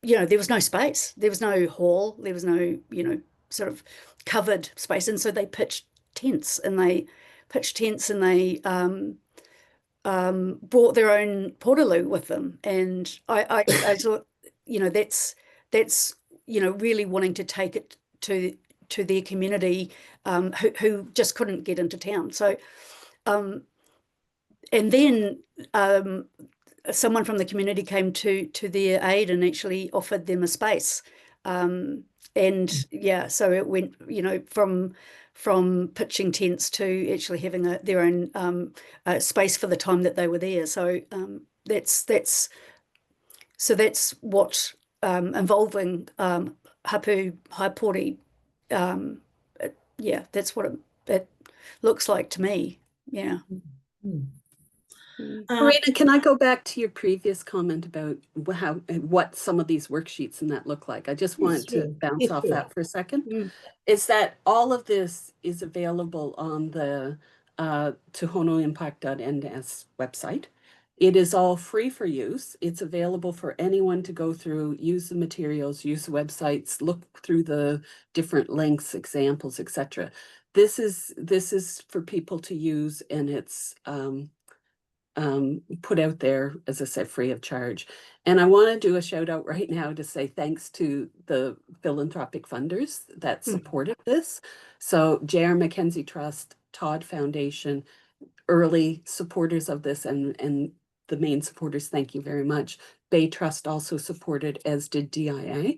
you know, there was no space, there was no hall, there was no, you know, sort of covered space, and so they pitched tents, and they brought their own portaloo with them. And I thought, you know, that's you know, really wanting to take it to their community who just couldn't get into town. So and then someone from the community came to their aid and actually offered them a space. And yeah, so it went, you know, from from pitching tents to actually having their own space for the time that they were there. So that's what involving hapu haipori. Yeah, that's what it looks like to me. Yeah. Mm. Corrina, can I go back to your previous comment about what some of these worksheets and that look like? I just want to bounce off that for a second. Is that all of this is available on the TūhonoImpact.ns website. It is all free for use. It's available for anyone to go through, use the materials, use the websites, look through the different links, examples, etc. This is for people to use, and it's put out there, as I said, free of charge. And I want to do a shout out right now to say thanks to the philanthropic funders that supported this. So J.R. Mackenzie Trust, Todd Foundation, early supporters of this, and the main supporters, thank you very much. Bay Trust also supported, as did DIA.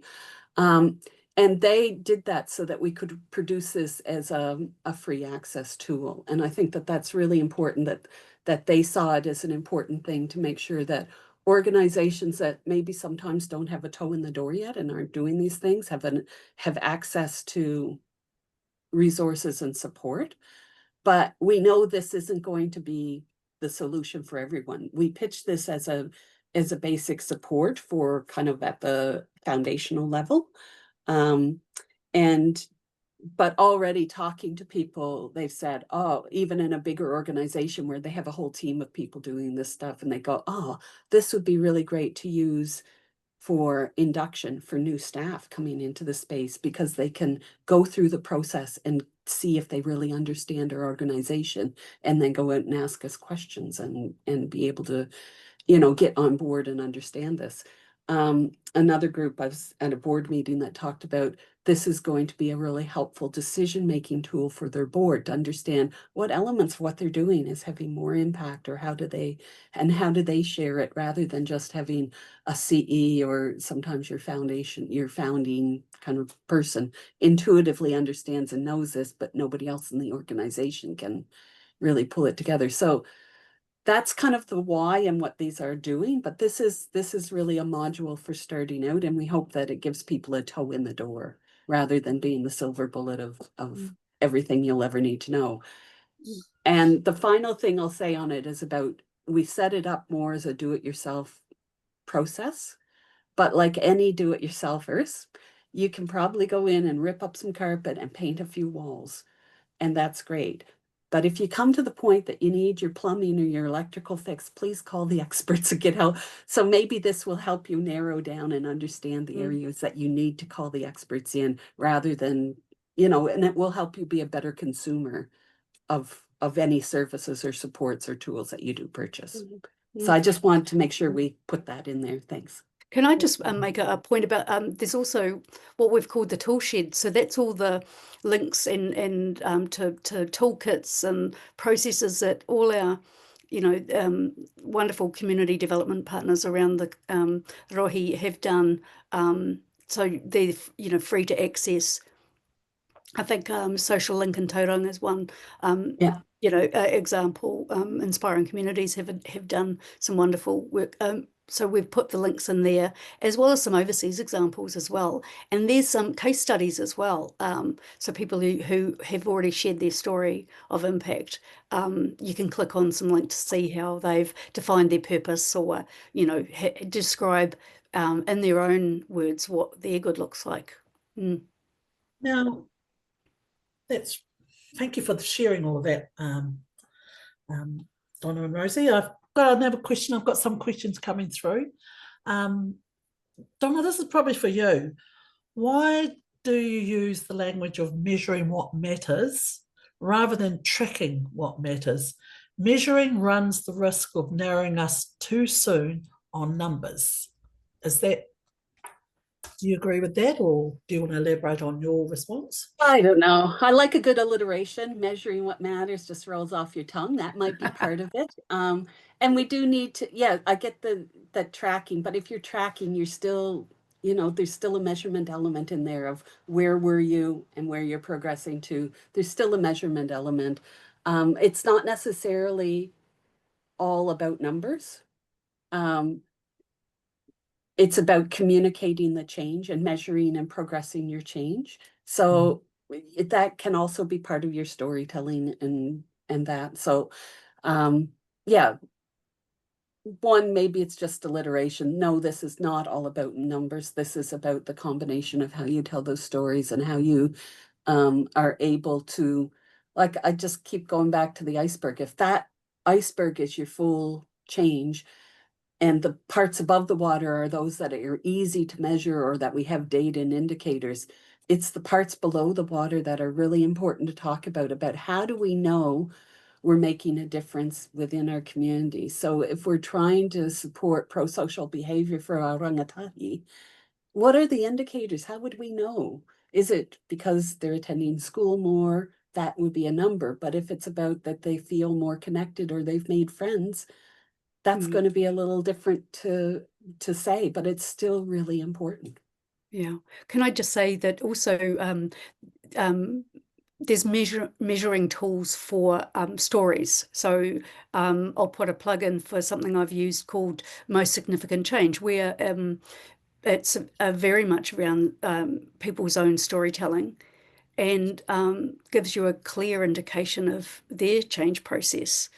And they did that so that we could produce this as a free access tool. And I think that that's really important, that they saw it as an important thing to make sure that organizations that maybe sometimes don't have a toe in the door yet and aren't doing these things have access to resources and support. But we know this isn't going to be the solution for everyone. We pitched this as a basic support for kind of at the foundational level. But already talking to people, they've said, oh, even in a bigger organization where they have a whole team of people doing this stuff, and they go, oh, this would be really great to use for induction for new staff coming into the space, because they can go through the process and see if they really understand our organization, and then go out and ask us questions and be able to, get on board and understand this. Another group, I was at a board meeting that talked about this is going to be a really helpful decision-making tool for their board to understand what elements of what they're doing is having more impact, or how do they share it, rather than just having a CE, or sometimes your founding kind of person intuitively understands and knows this, but nobody else in the organization can really pull it together. So that's kind of the why and what these are doing, but this is really a module for starting out, and we hope that it gives people a toe in the door rather than being the silver bullet of everything you'll ever need to know. And the final thing I'll say on it is about, we set it up more as a do-it-yourself process, but like any do-it-yourselfers, you can probably go in and rip up some carpet and paint a few walls, and that's great. But if you come to the point that you need your plumbing or your electrical fixed, please call the experts and get help. So maybe this will help you narrow down and understand the areas that you need to call the experts in, rather than, and it will help you be a better consumer of any services or supports or tools that you do purchase. So I just want to make sure we put that in there. Thanks. Can I just make a point about, there's also what we've called the tool shed. So that's all the links and to toolkits and processes that all our, wonderful community development partners around the Rohi have done. So they're, free to access. I think Social Link and Tauranga is one, example. Inspiring Communities have done some wonderful work. So we've put the links in there, as well as some overseas examples as well. And there's some case studies as well. So people who have already shared their story of impact, you can click on some link to see how they've defined their purpose, or, describe in their own words what their good looks like. Now, thank you for sharing all of that, Donna and Rosie. I've got another question. I've got some questions coming through. Donna, this is probably for you. Why do you use the language of measuring what matters rather than tracking what matters? Measuring runs the risk of narrowing us too soon on numbers. Do you agree with that, or do you want to elaborate on your response? I don't know. I like a good alliteration. Measuring what matters just rolls off your tongue. That might be part of it. And we do need to, I get the tracking, but if you're tracking, you're still you know, there's still a measurement element in there of where were you and where you're progressing to. There's still a measurement element. It's not necessarily all about numbers. It's about communicating the change and measuring and progressing your change. So that can also be part of your storytelling and that. So yeah, one, maybe it's just alliteration. No, this is not all about numbers. This is about the combination of how you tell those stories and how you are able to, like, I just keep going back to the iceberg. If that iceberg is your full change, and the parts above the water are those that are easy to measure or that we have data and indicators, it's the parts below the water that are really important to talk about how do we know we're making a difference within our community. So if we're trying to support pro-social behavior for our rangatahi, what are the indicators? How would we know? Is it because they're attending school more? That would be a number. But if it's about that they feel more connected or they've made friends, that's going to be a little different to say, but it's still really important. Yeah. Can I just say that also there's measuring tools for stories. So I'll put a plug in for something I've used called Most Significant Change, where it's very much around people's own storytelling, and gives you a clear indication of their change process.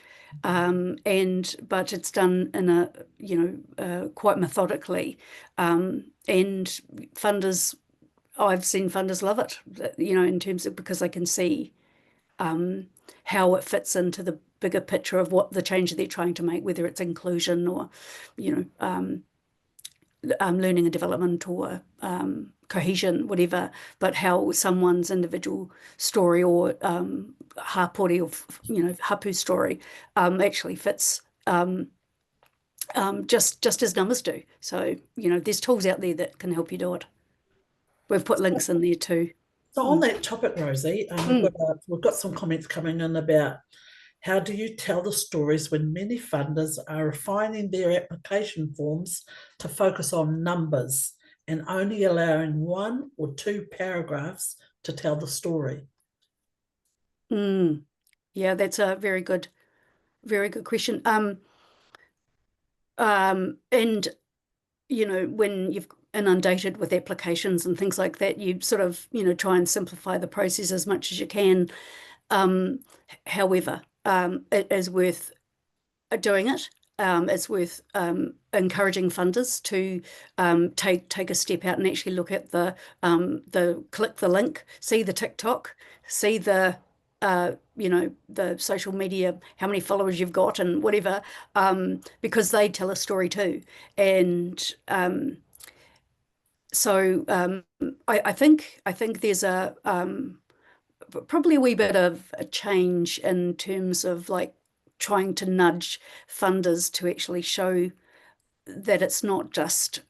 But it's done in a, quite methodically. And funders, I've seen funders love it, in terms of, because they can see how it fits into the bigger picture of what the change that they're trying to make, whether it's inclusion or, learning and development or cohesion, whatever, but how someone's individual story or hapori or hapu story actually fits just as numbers do. So there's tools out there that can help you do it. We've put links in there too. So on that topic, Rosie, we've got some comments coming in about how do you tell the stories when many funders are refining their application forms to focus on numbers and only allowing 1 or 2 paragraphs to tell the story? Yeah, that's a very good question. And when you've inundated with applications and things like that, you sort of try and simplify the process as much as you can. However, it is worth doing it. It's worth encouraging funders to take a step out and actually look at the click the link, see the TikTok, see the the social media, how many followers you've got and whatever, because they tell a story too. And so I think there's a probably a wee bit of a change in terms of like trying to nudge funders to actually show that it's not just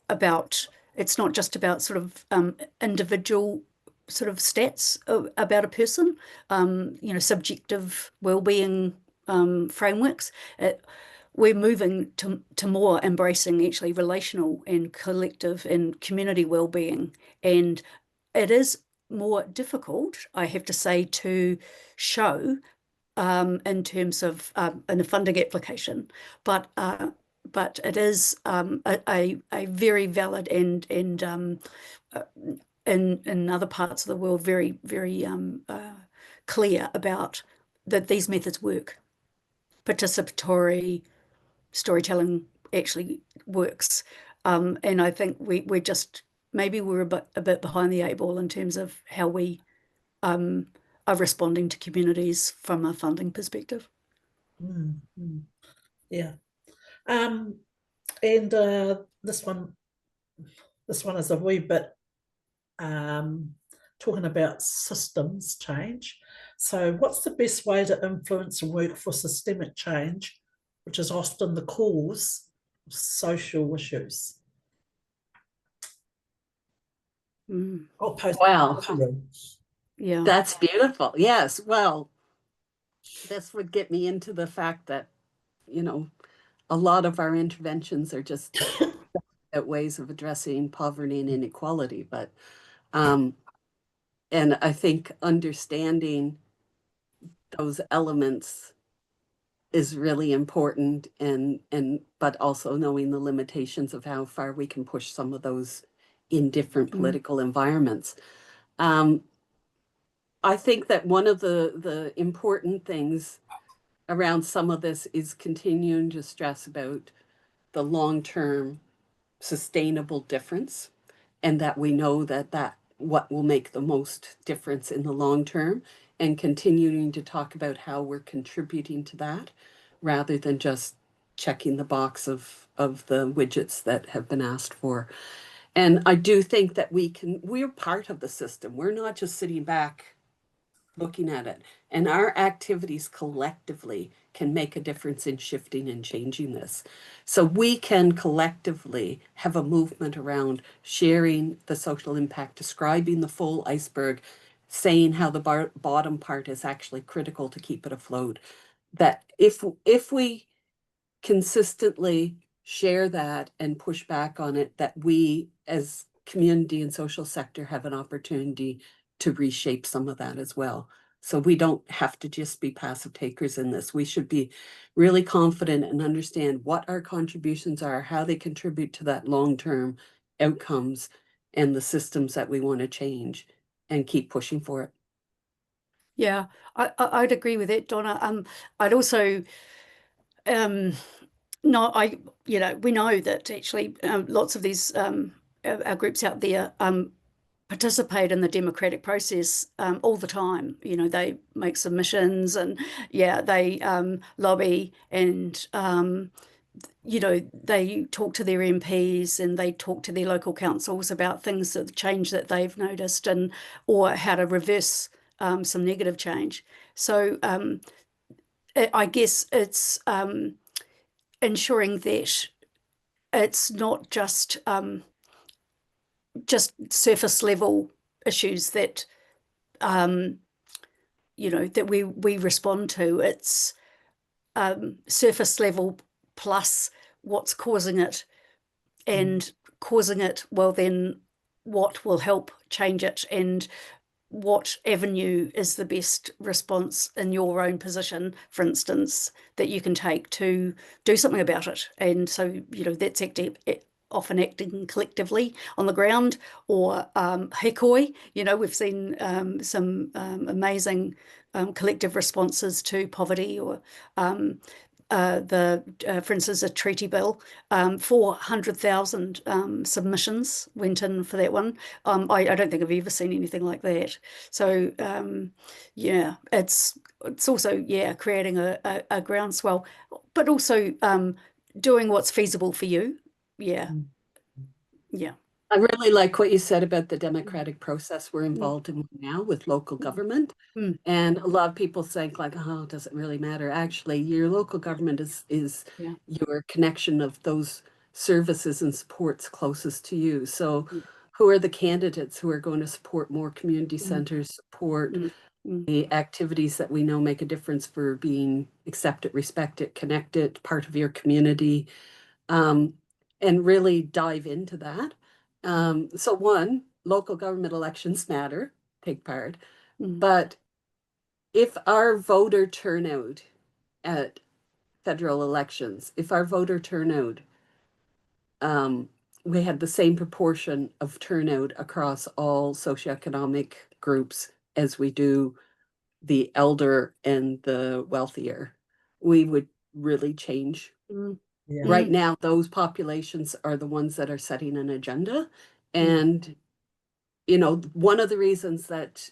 about sort of individual sort of stats about a person, subjective well-being frameworks. We're moving to more embracing actually relational and collective and community well-being, and it is more difficult, I have to say, to show in terms of in a funding application, but it is a very valid and in other parts of the world very clear about that these methods work. Participatory storytelling actually works, and I think we're just maybe we're a bit behind the 8 ball in terms of how we are responding to communities from a funding perspective. Yeah. And this one is a wee bit talking about systems change. So what's the best way to influence and work for systemic change, which is often the cause of social issues? Wow. Yeah. That's beautiful. Yes. Well, this would get me into the fact that, a lot of our interventions are just about ways of addressing poverty and inequality, but and I think understanding those elements is really important, and but also knowing the limitations of how far we can push some of those in different political environments. I think that one of the important things around some of this is continuing to stress about the long-term sustainable difference, and that we know that what will make the most difference in the long term, and continuing to talk about how we're contributing to that rather than just checking the box of the widgets that have been asked for. And I do think that we're part of the system. We're not just sitting back looking at it, and our activities collectively can make a difference in shifting and changing this. So we can collectively have a movement around sharing the social impact, describing the full iceberg, saying how the bottom part is actually critical to keep it afloat. That if we consistently share that and push back on it, that we as community and social sector have an opportunity to reshape some of that as well. So we don't have to just be passive takers in this. We should be really confident and understand what our contributions are, how they contribute to that long-term outcomes and the systems that we want to change, and keep pushing for it. Yeah, I'd agree with it, Donna. I'd also no, we know that actually lots of these our groups out there participate in the democratic process all the time. They make submissions, and they lobby, and they talk to their MPs, and they talk to their local councils about things, that change that they've noticed, and or how to reverse some negative change. So I guess it's ensuring that it's not just surface level issues that that we respond to. It's surface level plus what's causing it, and causing it, well, then what will help change it, and what avenue is the best response in your own position, for instance, that you can take to do something about it. And so, that's often acting collectively on the ground, or hikoi. We've seen some amazing collective responses to poverty, or for instance, a treaty bill. 400,000 submissions went in for that one. I don't think I've ever seen anything like that. So it's also creating a groundswell, but also doing what's feasible for you. Yeah. I really like what you said about the democratic process we're involved in now with local government. And a lot of people think like, oh, does it really matter? Actually, your local government is your connection of those services and supports closest to you. So who are the candidates who are going to support more community centers, support the activities that we know make a difference for being accepted, respected, connected, part of your community, and really dive into that. So one, local government elections matter, take part, but if our voter turnout at federal elections, if our voter turnout, we had the same proportion of turnout across all socioeconomic groups as we do the elder and the wealthier, we would really change. Right now, those populations are the ones that are setting an agenda. And, one of the reasons that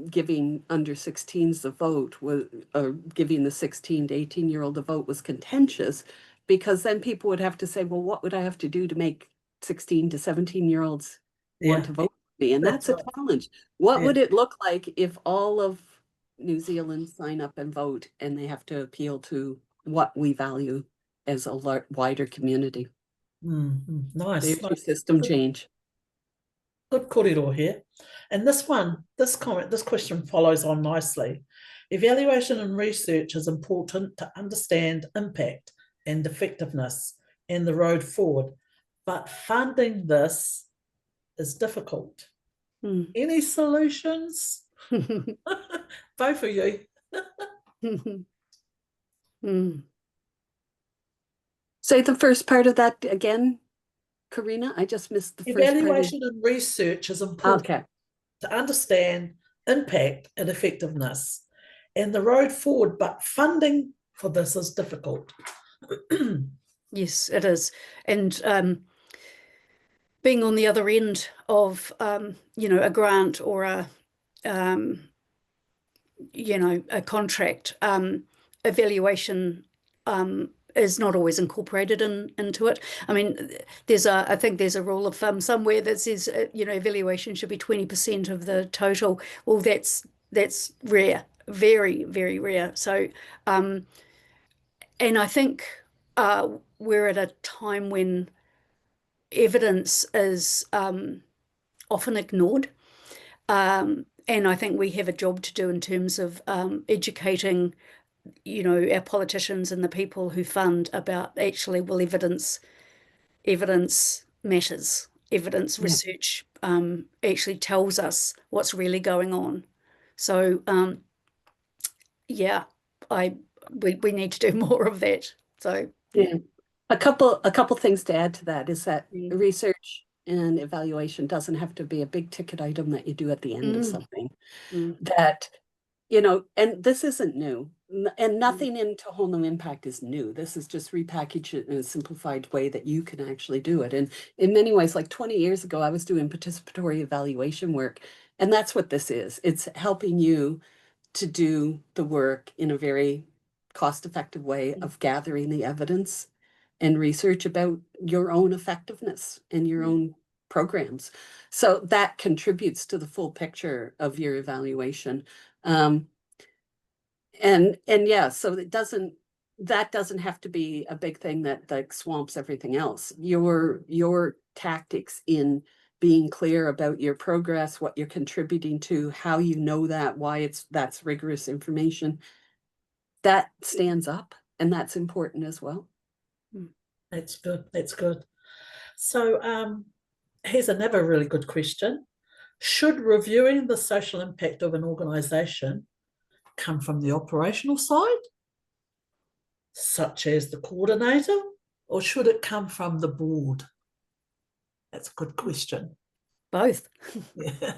giving under 16s the vote was, or giving the 16 to 18-year-old the vote was contentious, because then people would have to say, well, what would I have to do to make 16 to 17-year-olds want to vote for me? And that's a challenge. What would it look like if all of New Zealand sign up and vote, and they have to appeal to what we value as a wider community? Nice. There's your system change. Good kōrero here. And this question follows on nicely. Evaluation and research is important to understand impact and effectiveness and the road forward. but funding this is difficult. Mm. Any solutions? Both of you. Mm. Say the first part of that again, Corrina. I just missed the first part. Evaluation and research is important Okay. to understand impact and effectiveness and the road forward, but funding for this is difficult. Yes, it is. And being on the other end of, a grant or a contract, evaluation is not always incorporated into it. I mean, I think there's a rule of thumb somewhere that says, evaluation should be 20% of the total. Well, that's rare, very, very rare. So, and I think we're at a time when evidence is often ignored. And I think we have a job to do in terms of educating, our politicians and the people who fund about actually, well, evidence matters. Evidence research actually tells us what's really going on. So, we need to do more of that. So, yeah. A couple things to add to that is that research and evaluation doesn't have to be a big ticket item that you do at the end of something. That, and this isn't new, and nothing in Tūhono Impact is new. This is just repackaged in a simplified way that you can actually do it. And in many ways, like 20 years ago, I was doing participatory evaluation work, and that's what this is. It's helping you to do the work in a very cost-effective way of gathering the evidence and research about your own effectiveness and your own programs. So that contributes to the full picture of your evaluation. And yeah, so that doesn't have to be a big thing that like swamps everything else. Your tactics in being clear about your progress, what you're contributing to, how you know that, why that's rigorous information, that stands up, and that's important as well. That's good. That's good. So here's another really good question. Should reviewing the social impact of an organisation come from the operational side, such as the coordinator, or should it come from the board? That's a good question. both. Yeah.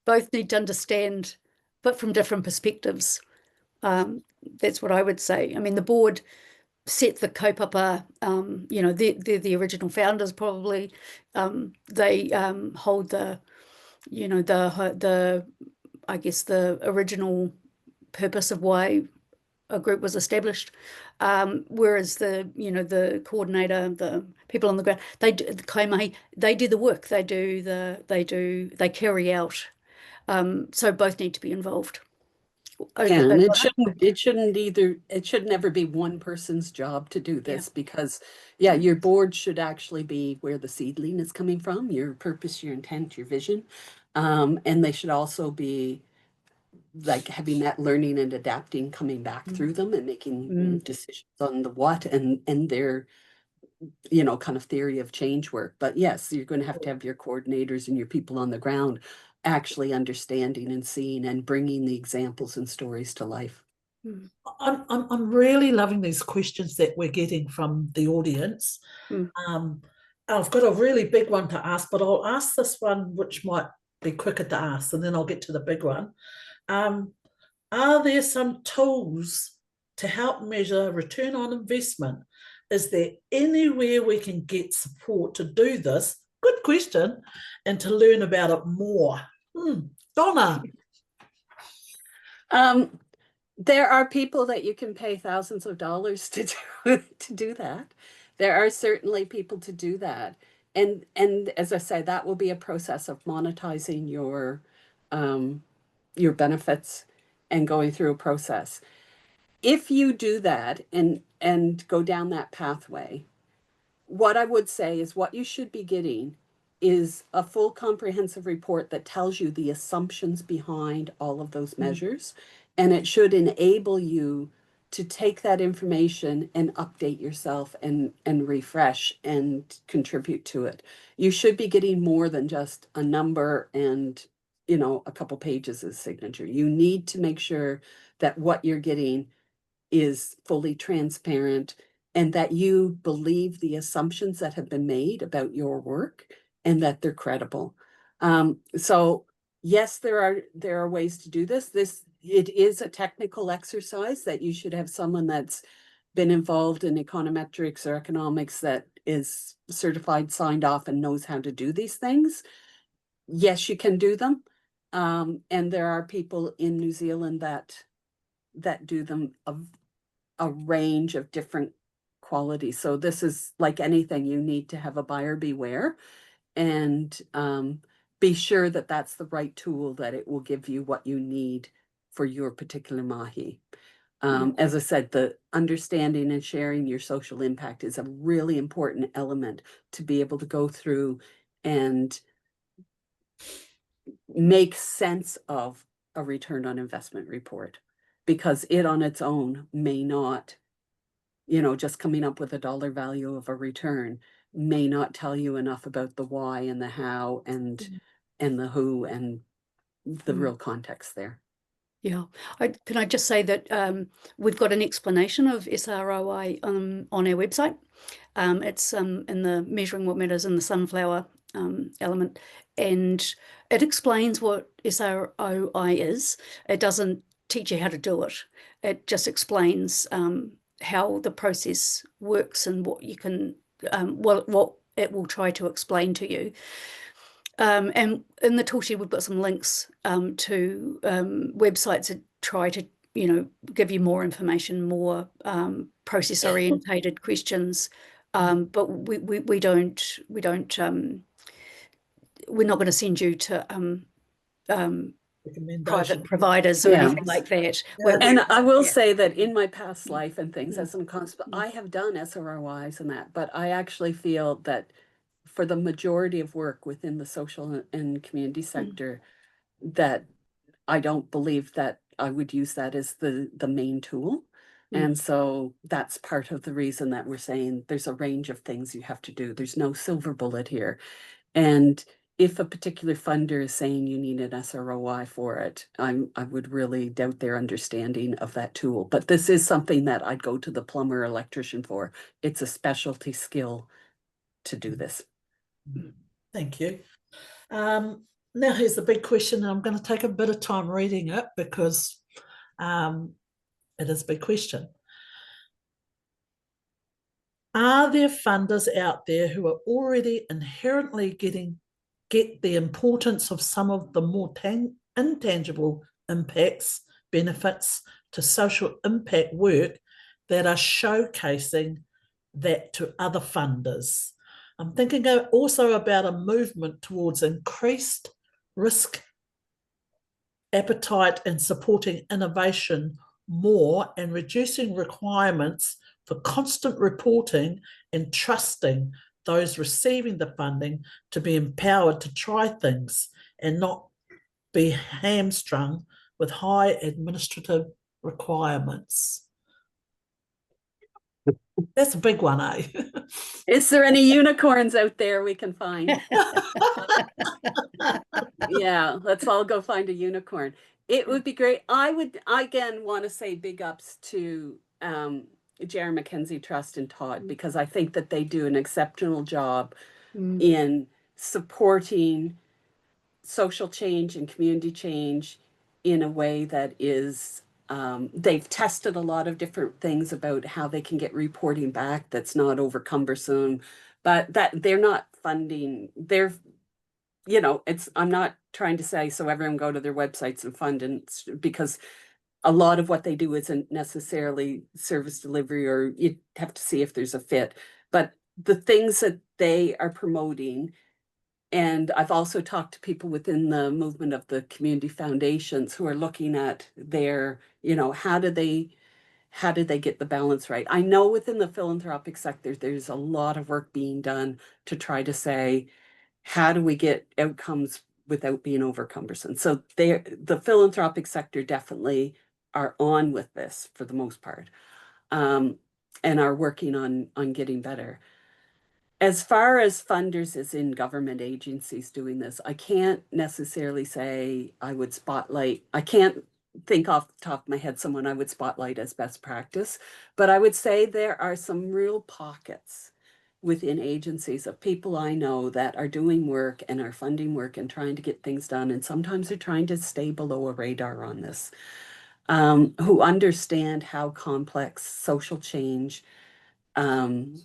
Both need to understand, but from different perspectives. That's what I would say. I mean, the board set the kaupapa, they're the original founders probably. They hold the I guess the original purpose of why a group was established. Whereas the coordinator, the people on the ground, they do the kaimahi, they do the work, they carry out. So both need to be involved. Yeah, and it should never be one person's job to do this, because your board should actually be where the seedling is coming from, your purpose, your intent, your vision. And they should also be like having that learning and adapting coming back through them and making decisions on the what and their kind of theory of change work. But yes, you're going to have your coordinators and your people on the ground actually understanding and seeing and bringing the examples and stories to life. I'm really loving these questions that we're getting from the audience. I've got a really big one to ask, but I'll ask this one, which might be quicker to ask, and then I'll get to the big one. Are there some tools to help measure return on investment? Is there anywhere we can get support to do this? Good question. And to learn about it more. Donna. There are people that you can pay thousands of dollars to do that. There are certainly people to do that. And as I say, that will be a process of monetizing your benefits and going through a process. If you do that and go down that pathway, what I would say is what you should be getting is a full comprehensive report that tells you the assumptions behind all of those measures. And it should enable you to take that information and update yourself and refresh and contribute to it. You should be getting more than just a number and, you know, a couple pages of signature. You need to make sure that what you're getting is fully transparent and that you believe the assumptions that have been made about your work and that they're credible. So yes, there are ways to do this. It is a technical exercise that you should have someone that's been involved in econometrics or economics that is certified, signed off, and knows how to do these things. Yes, you can do them. And there are people in New Zealand that do them of a range of different qualities. So this is like anything, you need to have a buyer beware and be sure that that's the right tool, that it will give you what you need for your particular mahi. As I said, the understanding and sharing your social impact is a really important element to be able to go through and make sense of a return on investment report, because it on its own may not, you know, just coming up with a dollar value of a return may not tell you enough about the why and the how and the who and the real context there. Yeah, can I just say that we've got an explanation of SROI on our website. It's in the measuring what matters in the sunflower element, and it explains what SROI is. It doesn't teach you how to do it. It just explains how the process works and what you can, what it will try to explain to you. And in the toolshed, we've got some links to websites that try to, you know, give you more information, more process-orientated questions. But we're not going to send you to private providers or anything like that. And I will say that in my past life and things as an economist, I have done SROIs and that, but I actually feel that for the majority of work within the social and community sector, that I don't believe that I would use that as the main tool. And so that's part of the reason that we're saying there's a range of things you have to do. There's no silver bullet here. And if a particular funder is saying you need an SROI for it, I would really doubt their understanding of that tool. But this is something that I'd go to the plumber or electrician for. It's a specialty skill to do this. Thank you. Now here's the big question, and I'm going to take a bit of time reading it because it is a big question. Are there funders out there who are already inherently get the importance of some of the more intangible impacts, benefits to social impact work that are showcasing that to other funders? I'm thinking also about a movement towards increased risk appetite and supporting innovation more and reducing requirements for constant reporting and trusting those receiving the funding to be empowered to try things and not be hamstrung with high administrative requirements. That's a big one, eh? Is there any unicorns out there we can find? Yeah, let's all go find a unicorn. It would be great. I would, again, want to say big ups to Jerry McKenzie Trust and Todd, because I think that they do an exceptional job in supporting social change and community change in a way that is, they've tested a lot of different things about how they can get reporting back that's not over cumbersome, but that they're not funding, they're, you know, I'm not trying to say so everyone go to their websites and fund, and because a lot of what they do isn't necessarily service delivery, or you have to see if there's a fit, but the things that they are promoting. And I've also talked to people within the movement of the community foundations who are looking at their, you know, how do they get the balance right? I know within the philanthropic sector, there's a lot of work being done to try to say, how do we get outcomes without being over cumbersome? So the philanthropic sector definitely are on with this for the most part, and are working on getting better. As far as funders as in government agencies doing this, I can't necessarily say I would spotlight. I can't think off the top of my head someone I would spotlight as best practice, but I would say there are some real pockets within agencies of people I know that are doing work and are funding work and trying to get things done. And sometimes they're trying to stay below a radar on this, who understand how complex social change and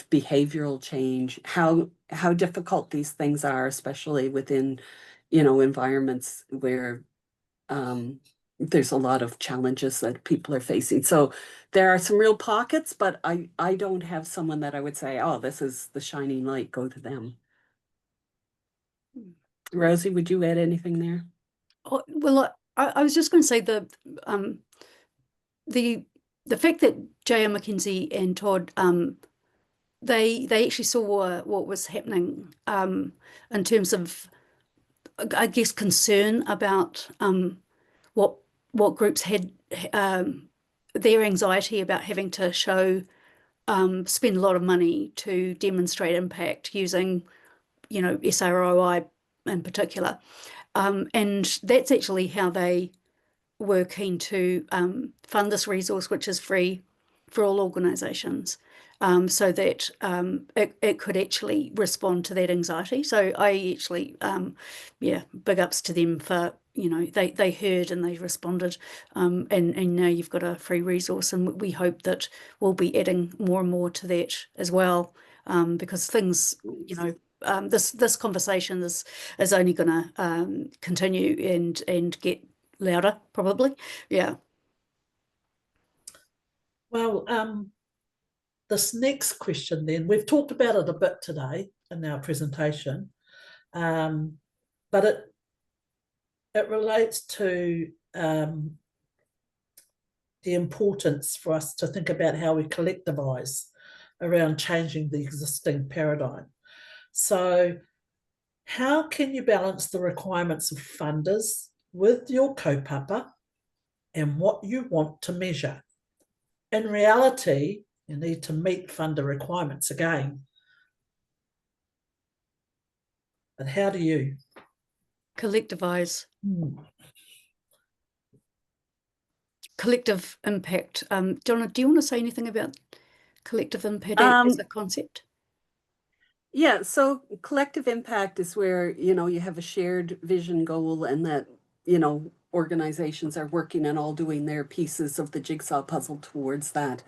behavioral change, how difficult these things are, especially within, environments where there's a lot of challenges that people are facing. So there are some real pockets, but I don't have someone that I would say, oh, this is the shining light, go to them. Rosie, would you add anything there? Oh, well, I was just going to say the fact that J.R. McKenzie and Todd they actually saw what was happening in terms of, I guess, concern about what groups had their anxiety about having to spend a lot of money to demonstrate impact using, SROI in particular, and that's actually how they were keen to fund this resource, which is free for all organisations, so that it could actually respond to that anxiety. So I actually, big ups to them for, they heard and they responded, and now you've got a free resource, and we hope that we'll be adding more and more to that as well, because things, this conversation is only going to continue and get louder, probably. Yeah. Well, this next question then, we've talked about it a bit today in our presentation, but it relates to the importance for us to think about how we collectivise around changing the existing paradigm. So how can you balance the requirements of funders with your kaupapa and what you want to measure? In reality, you need to meet funder requirements again. But how do you? Collectivise. Collective impact. Donna, do you want to say anything about collective impact as a concept? Yeah, so collective impact is where, you have a shared vision goal, and that, organizations are working and all doing their pieces of the jigsaw puzzle towards that,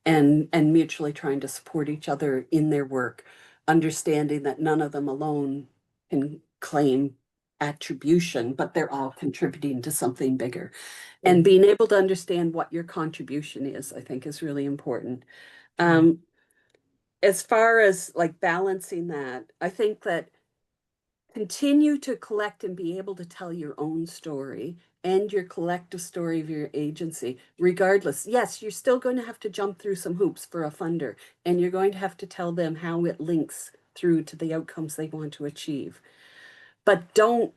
and mutually trying to support each other in their work, understanding that none of them alone can claim attribution, but they're all contributing to something bigger. And being able to understand what your contribution is, I think, is really important. As far as like balancing that, I think that continue to collect and be able to tell your own story and your collective story of your agency, regardless. Yes, you're still going to have to jump through some hoops for a funder, and you're going to have to tell them how it links through to the outcomes they want to achieve. But don't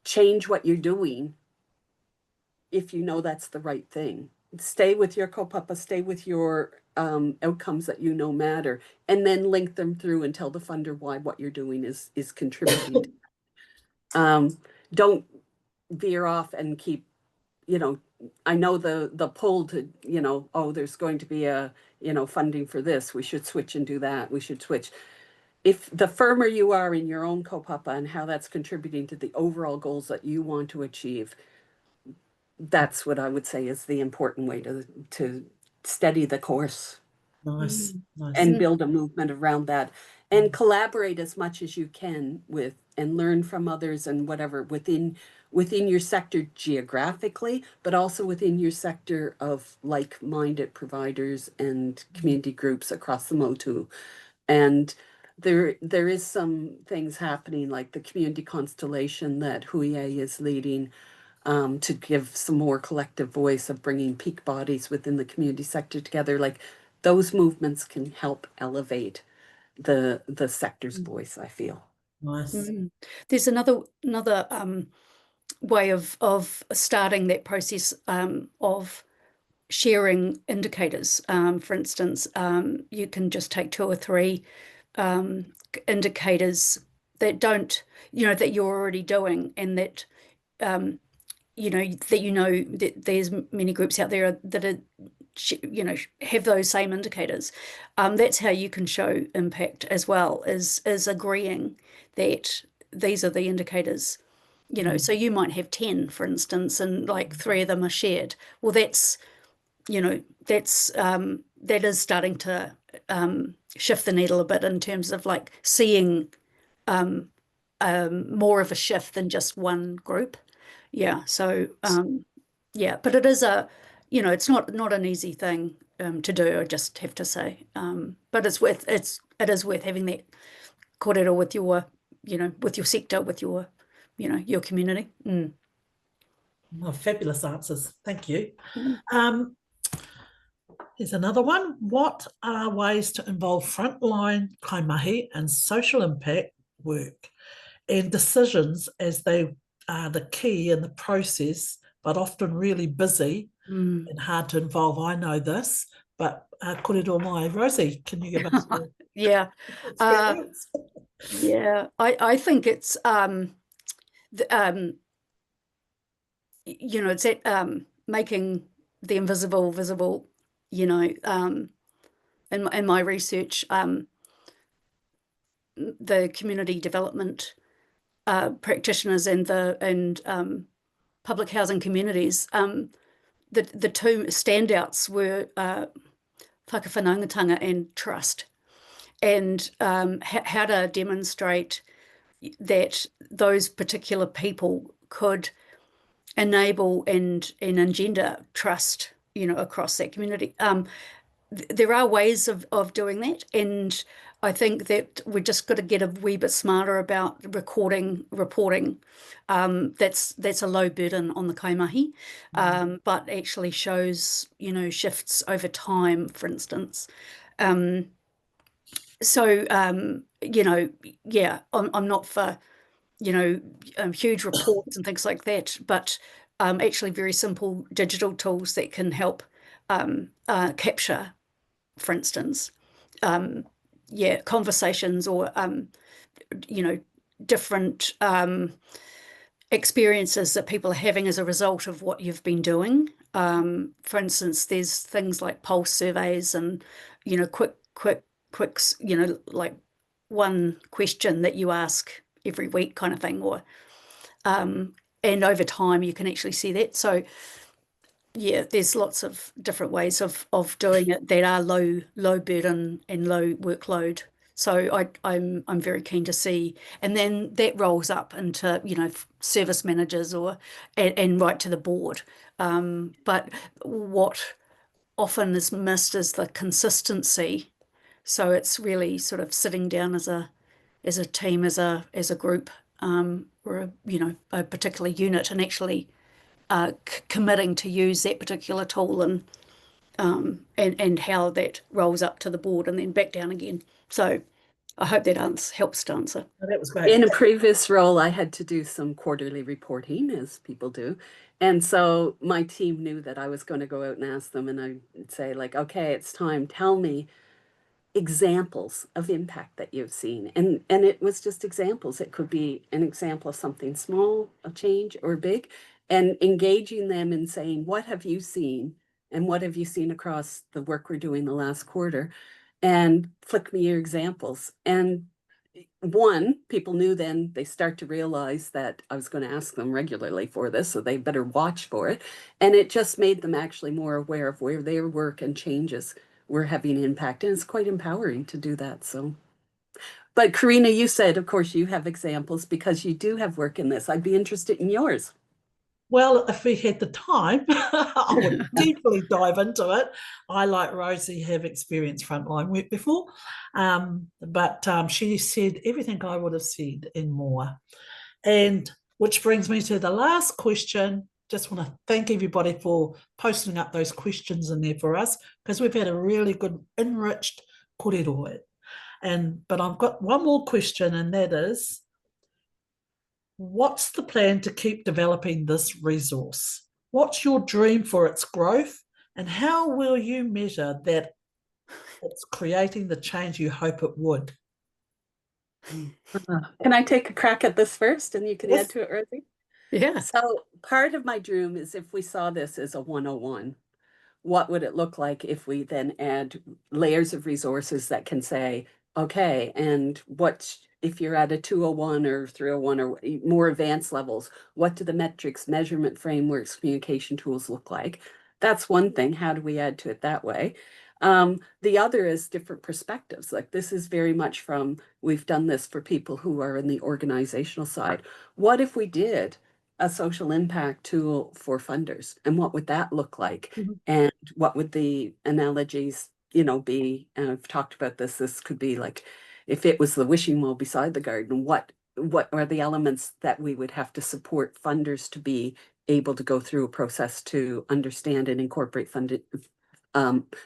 change what you're doing if you know that's the right thing. Stay with your kaupapa, stay with your outcomes that you know matter, and then link them through and tell the funder why what you're doing is contributing. Don't veer off and keep, I know the pull to, oh, there's going to be a, funding for this, we should switch and do that, we should switch. If the firmer you are in your own kaupapa and how that's contributing to the overall goals that you want to achieve, that's what I would say is the important way to steady the course. Nice. And build a movement around that, and collaborate as much as you can with and learn from others and whatever within your sector geographically, but also within your sector of like-minded providers and community groups across the Motu. And there is some things happening, like the community constellation that Huie is leading, to give some more collective voice of bringing peak bodies within the community sector together. Like those movements can help elevate the sector's voice, I feel. Nice. There's another way of starting that process of sharing indicators. For instance, you can just take 2 or 3 indicators that don't, that you're already doing, and that, that there's many groups out there that are, have those same indicators. That's how you can show impact as well, is agreeing that these are the indicators. So you might have 10, for instance, and like 3 of them are shared. Well, that is starting to shift the needle a bit in terms of like seeing more of a shift than just one group. Yeah. So yeah, but it is it's not an easy thing to do, I just have to say. But it is worth having that kōrero with your, with your sector, with your, your community. Oh, fabulous answers. Thank you. Here's another one. What are ways to involve frontline kaimahi and social impact work and decisions, as they are the key in the process, but often really busy and hard to involve? I know this, but kōrero mai. Rosie, can you give us your Yeah. experience? Yeah, I think it's it's that making the invisible visible. In my research, the community development practitioners and public housing communities, the 2 standouts were whakawhanaungatanga and trust, and how to demonstrate that those particular people could enable and engender trust, across that community. There are ways of doing that, and I think that we're just got to get a wee bit smarter about reporting. That's a low burden on the kaimahi, but actually shows, shifts over time, for instance. So, yeah, I'm not for, huge reports and things like that, but actually very simple digital tools that can help capture, for instance, conversations or, different experiences that people are having as a result of what you've been doing. For instance, there's things like pulse surveys and, quick, like one question that you ask every week kind of thing, or and over time you can actually see that. So yeah, there's lots of different ways of doing it that are low burden and low workload. So I'm very keen to see, and then that rolls up into service managers and right to the board. But what often is missed is the consistency. So it's really sort of sitting down as a team, as a group, or a particular unit, and actually committing to use that particular tool, and how that rolls up to the board and then back down again. So I hope that helps to answer. Oh, that was great. In a previous role, I had to do some quarterly reporting, as people do. And so my team knew that I was going to go out and ask them, and I'd say, like, okay, it's time. Tell me examples of impact that you've seen. And it was just examples. It could be an example of something small, a change, or big, and engaging them and saying, what have you seen? And what have you seen across the work we're doing the last quarter? And flick me your examples. And people knew then, they start to realize that I was going to ask them regularly for this, so they better watch for it. And it just made them actually more aware of where their work and changes were having impact. And it's quite empowering to do that. So, but Corrina, you said, of course, you have examples because you do have work in this. I'd be interested in yours. Well, if we had the time, I would definitely dive into it. I, like Rosie, have experienced frontline work before, but she said everything I would have said and more. And which brings me to the last question. Just want to thank everybody for posting up those questions in there for us, because we've had a really good, enriched kōrero. But I've got one more question, and that is, what's the plan to keep developing this resource? What's your dream for its growth? And how will you measure that it's creating the change you hope it would? Can I take a crack at this first and you can Yes. add to it, Rosie? Yeah. So part of my dream is if we saw this as a 101, what would it look like if we then add layers of resources that can say, okay, and what if you're at a 201 or 301 or more advanced levels, what do the metrics, measurement frameworks, communication tools look like? That's one thing. How do we add to it that way? The other is different perspectives. Like this is very much from, we've done this for people who are in the organizational side. What if we did a social impact tool for funders? And what would that look like? Mhm. And what would the analogies, you know, be? And I've talked about this. This could be like, if it was the wishing well beside the garden, what are the elements that we would have to support funders to be able to go through a process to understand and incorporate funded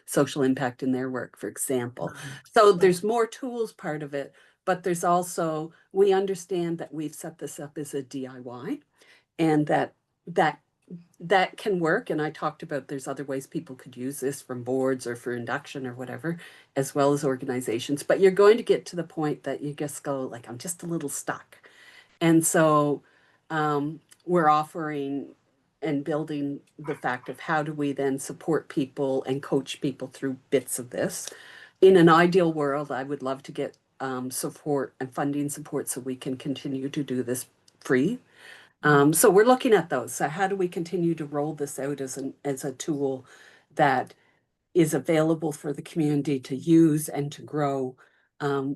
social impact in their work, for example. So there's more tools part of it, but there's also, we understand that we've set this up as a DIY and that can work. And I talked about there's other ways people could use this from boards or for induction or whatever, as well as organizations. But you're going to get to the point that you just go like, I'm just a little stuck. And so we're offering and building the fact of how do we then support people and coach people through bits of this. In an ideal world, I would love to get support and funding support so we can continue to do this free. So we're looking at those. So how do we continue to roll this out as a tool that is available for the community to use and to grow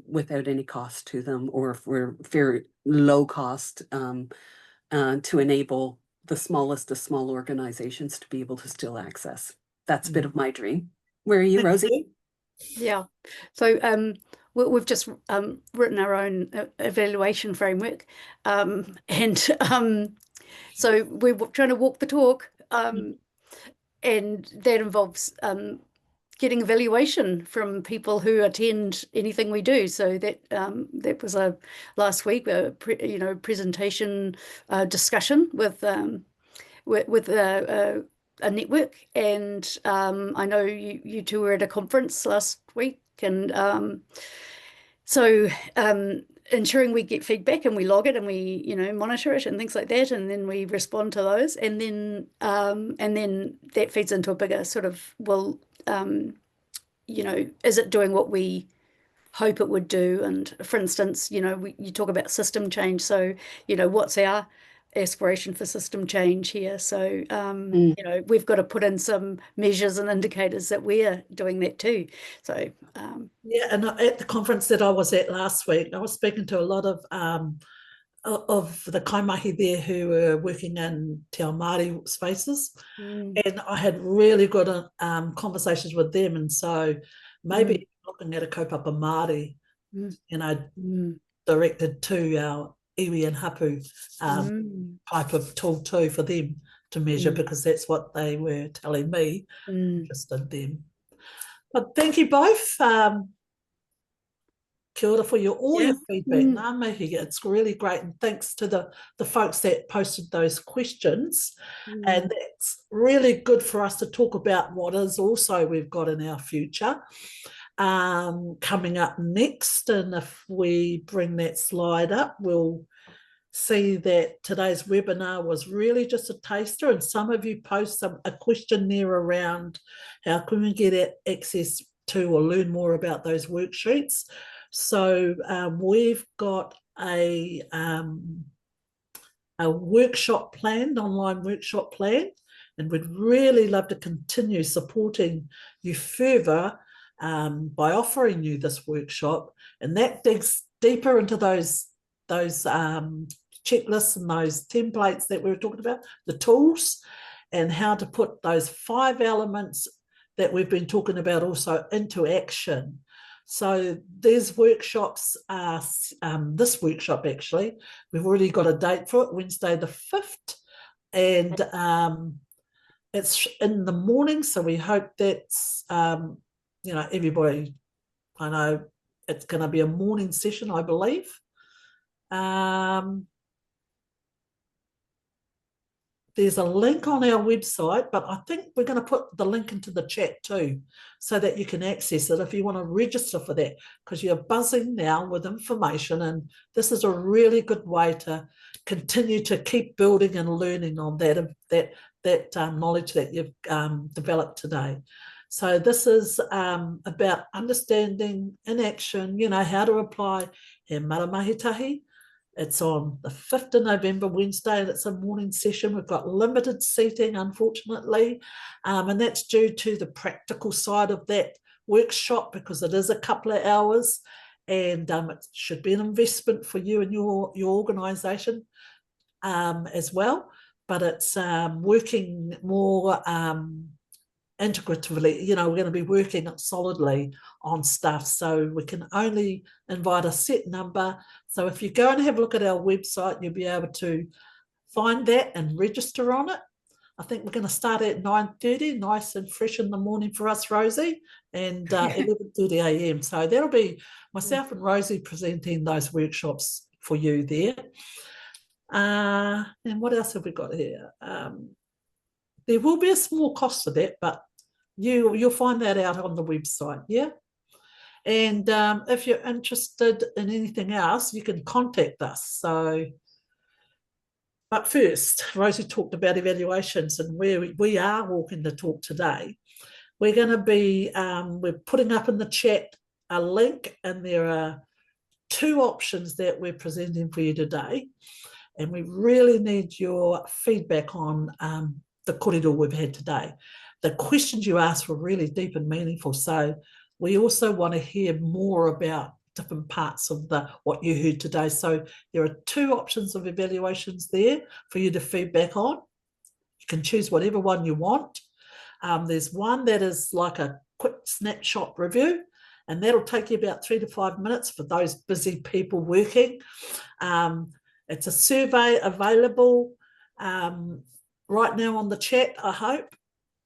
without any cost to them, or for very low cost to enable the smallest of small organizations to be able to still access. That's a bit of my dream. Where are you, Rosie? Yeah. So we've just written our own evaluation framework, and so we're trying to walk the talk, and that involves getting evaluation from people who attend anything we do. So that was last week a presentation discussion with a network, and I know you two were at a conference last week, and so ensuring we get feedback and we log it and we monitor it and things like that, and then we respond to those, and then that feeds into a bigger sort of, well, is it doing what we hope it would do? And for instance, you talk about system change, so what's our aspiration for system change here? So we've got to put in some measures and indicators that we're doing that too. So yeah, and at the conference that I was at last week, I was speaking to a lot of the kaimahi there who were working in te ao Māori spaces, and I had really good conversations with them. And so maybe looking at a kaupapa Māori, directed to our iwi and hapu type of tool too for them to measure, because that's what they were telling me, interested them. But thank you both. Kia ora for all your feedback. Ngā mihi, it's really great. And thanks to the folks that posted those questions. And that's really good for us to talk about what is also we've got in our future coming up next. And if we bring that slide up, we'll see that today's webinar was really just a taster, and some of you post a question there around how can we get access to or learn more about those worksheets. So we've got a workshop planned, online workshop planned, and we'd really love to continue supporting you further by offering you this workshop, and that digs deeper into those checklists and those templates that we were talking about, the tools, and how to put those 5 elements that we've been talking about also into action. So these workshops are, this workshop actually, we've already got a date for it, Wednesday the 5th, and it's in the morning, so we hope that's, everybody, I know it's going to be a morning session, I believe. there's a link on our website, but I think we're going to put the link into the chat too, so that you can access it if you want to register for that, because you're buzzing now with information, and this is a really good way to continue to keep building and learning on that knowledge that you've developed today. So this is about understanding in action, you know, how to apply He Mara Mahi Tahi. It's on the 5th of November, Wednesday, and it's a morning session. We've got limited seating, unfortunately, and that's due to the practical side of that workshop, because it is a couple of hours, and it should be an investment for you and your organisation as well. But it's working more integratively. You know, we're going to be working solidly on stuff, so we can only invite a set number. So if you go and have a look at our website, you'll be able to find that and register on it. I think we're going to start at 9:30, nice and fresh in the morning for us, Rosie, and 11:30 a.m. So that'll be myself and Rosie presenting those workshops for you there. And what else have we got here? There will be a small cost to that, but you'll find that out on the website, yeah? And if you're interested in anything else, you can contact us. So, but first, Rosie talked about evaluations and where we are walking the talk today. We're going to be, we're putting up in the chat a link, and there are 2 options that we're presenting for you today. And we really need your feedback on the kōrero we've had today. The questions you asked were really deep and meaningful. So we also want to hear more about different parts of what you heard today. So there are 2 options of evaluations there for you to feedback on. You can choose whatever one you want. There's one that is like a quick snapshot review, and that'll take you about 3 to 5 minutes for those busy people working. It's a survey available right now on the chat, I hope.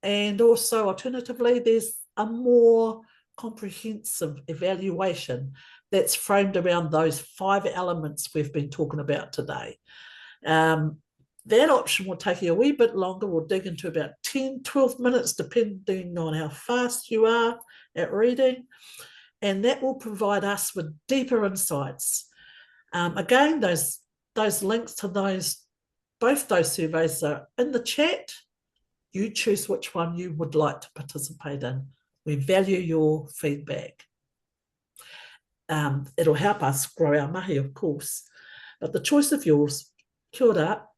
And also, alternatively, there's a more comprehensive evaluation that's framed around those 5 elements we've been talking about today. That option will take you a wee bit longer. We'll dig into about 10, 12 minutes, depending on how fast you are at reading. And that will provide us with deeper insights. Again, those links to both those surveys are in the chat. You choose which one you would like to participate in. We value your feedback. It'll help us grow our mahi, of course, but the choice of yours. Kia ora.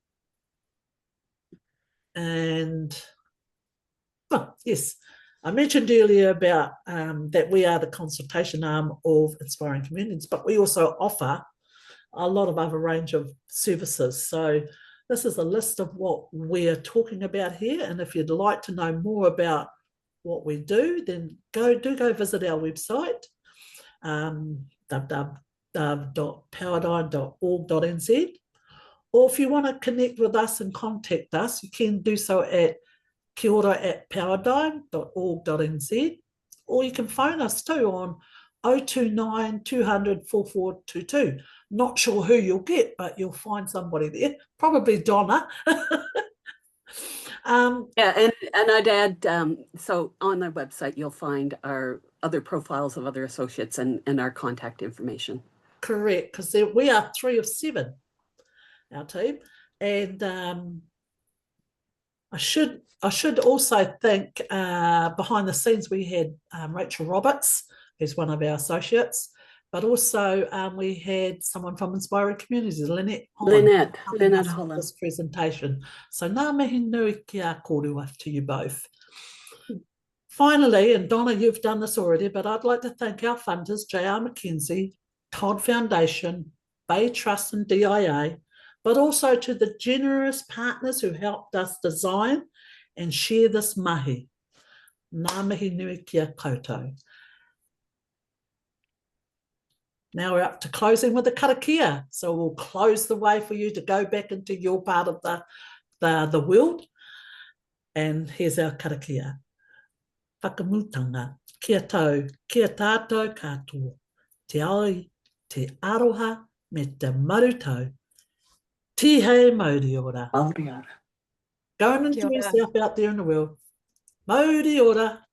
And, yes, I mentioned earlier about that we are the consultation arm of Inspiring Communities, but we also offer a lot of other range of services. So this is a list of what we're talking about here. And if you'd like to know more about what we do, then go visit our website, www.powerdigm.org.nz. Or if you want to connect with us and contact us, you can do so at kiora@powerdigm.org.nz. Or you can phone us too on 029 200 4422. Not sure who you'll get, but you'll find somebody there, probably Donna. Yeah, and I'd add, so on our website, you'll find our other profiles of other associates and our contact information. Correct, because we are 3 of 7, our team. And I should also thank, behind the scenes, we had Rachel Roberts, who's one of our associates, but also we had someone from Inspiring Communities, Lynette Holland, this presentation. So ngā mihi nui kia kōrua to you both. Finally, and Donna, you've done this already, but I'd like to thank our funders, J.R. Mackenzie, Todd Foundation, Bay Trust and DIA, but also to the generous partners who helped us design and share this mahi. Ngā mihi nui kia koutou. Now we're up to closing with the karakia. So we'll close the way for you to go back into your part of the world. And here's our karakia. Whakamutanga, kia tau, kia tātou katoa, te aoi, te aroha, me te marutau. Tihei mauri ora. Mauri ora. Go and Kia enjoy ora. yourself out there in the world. Mauri ora.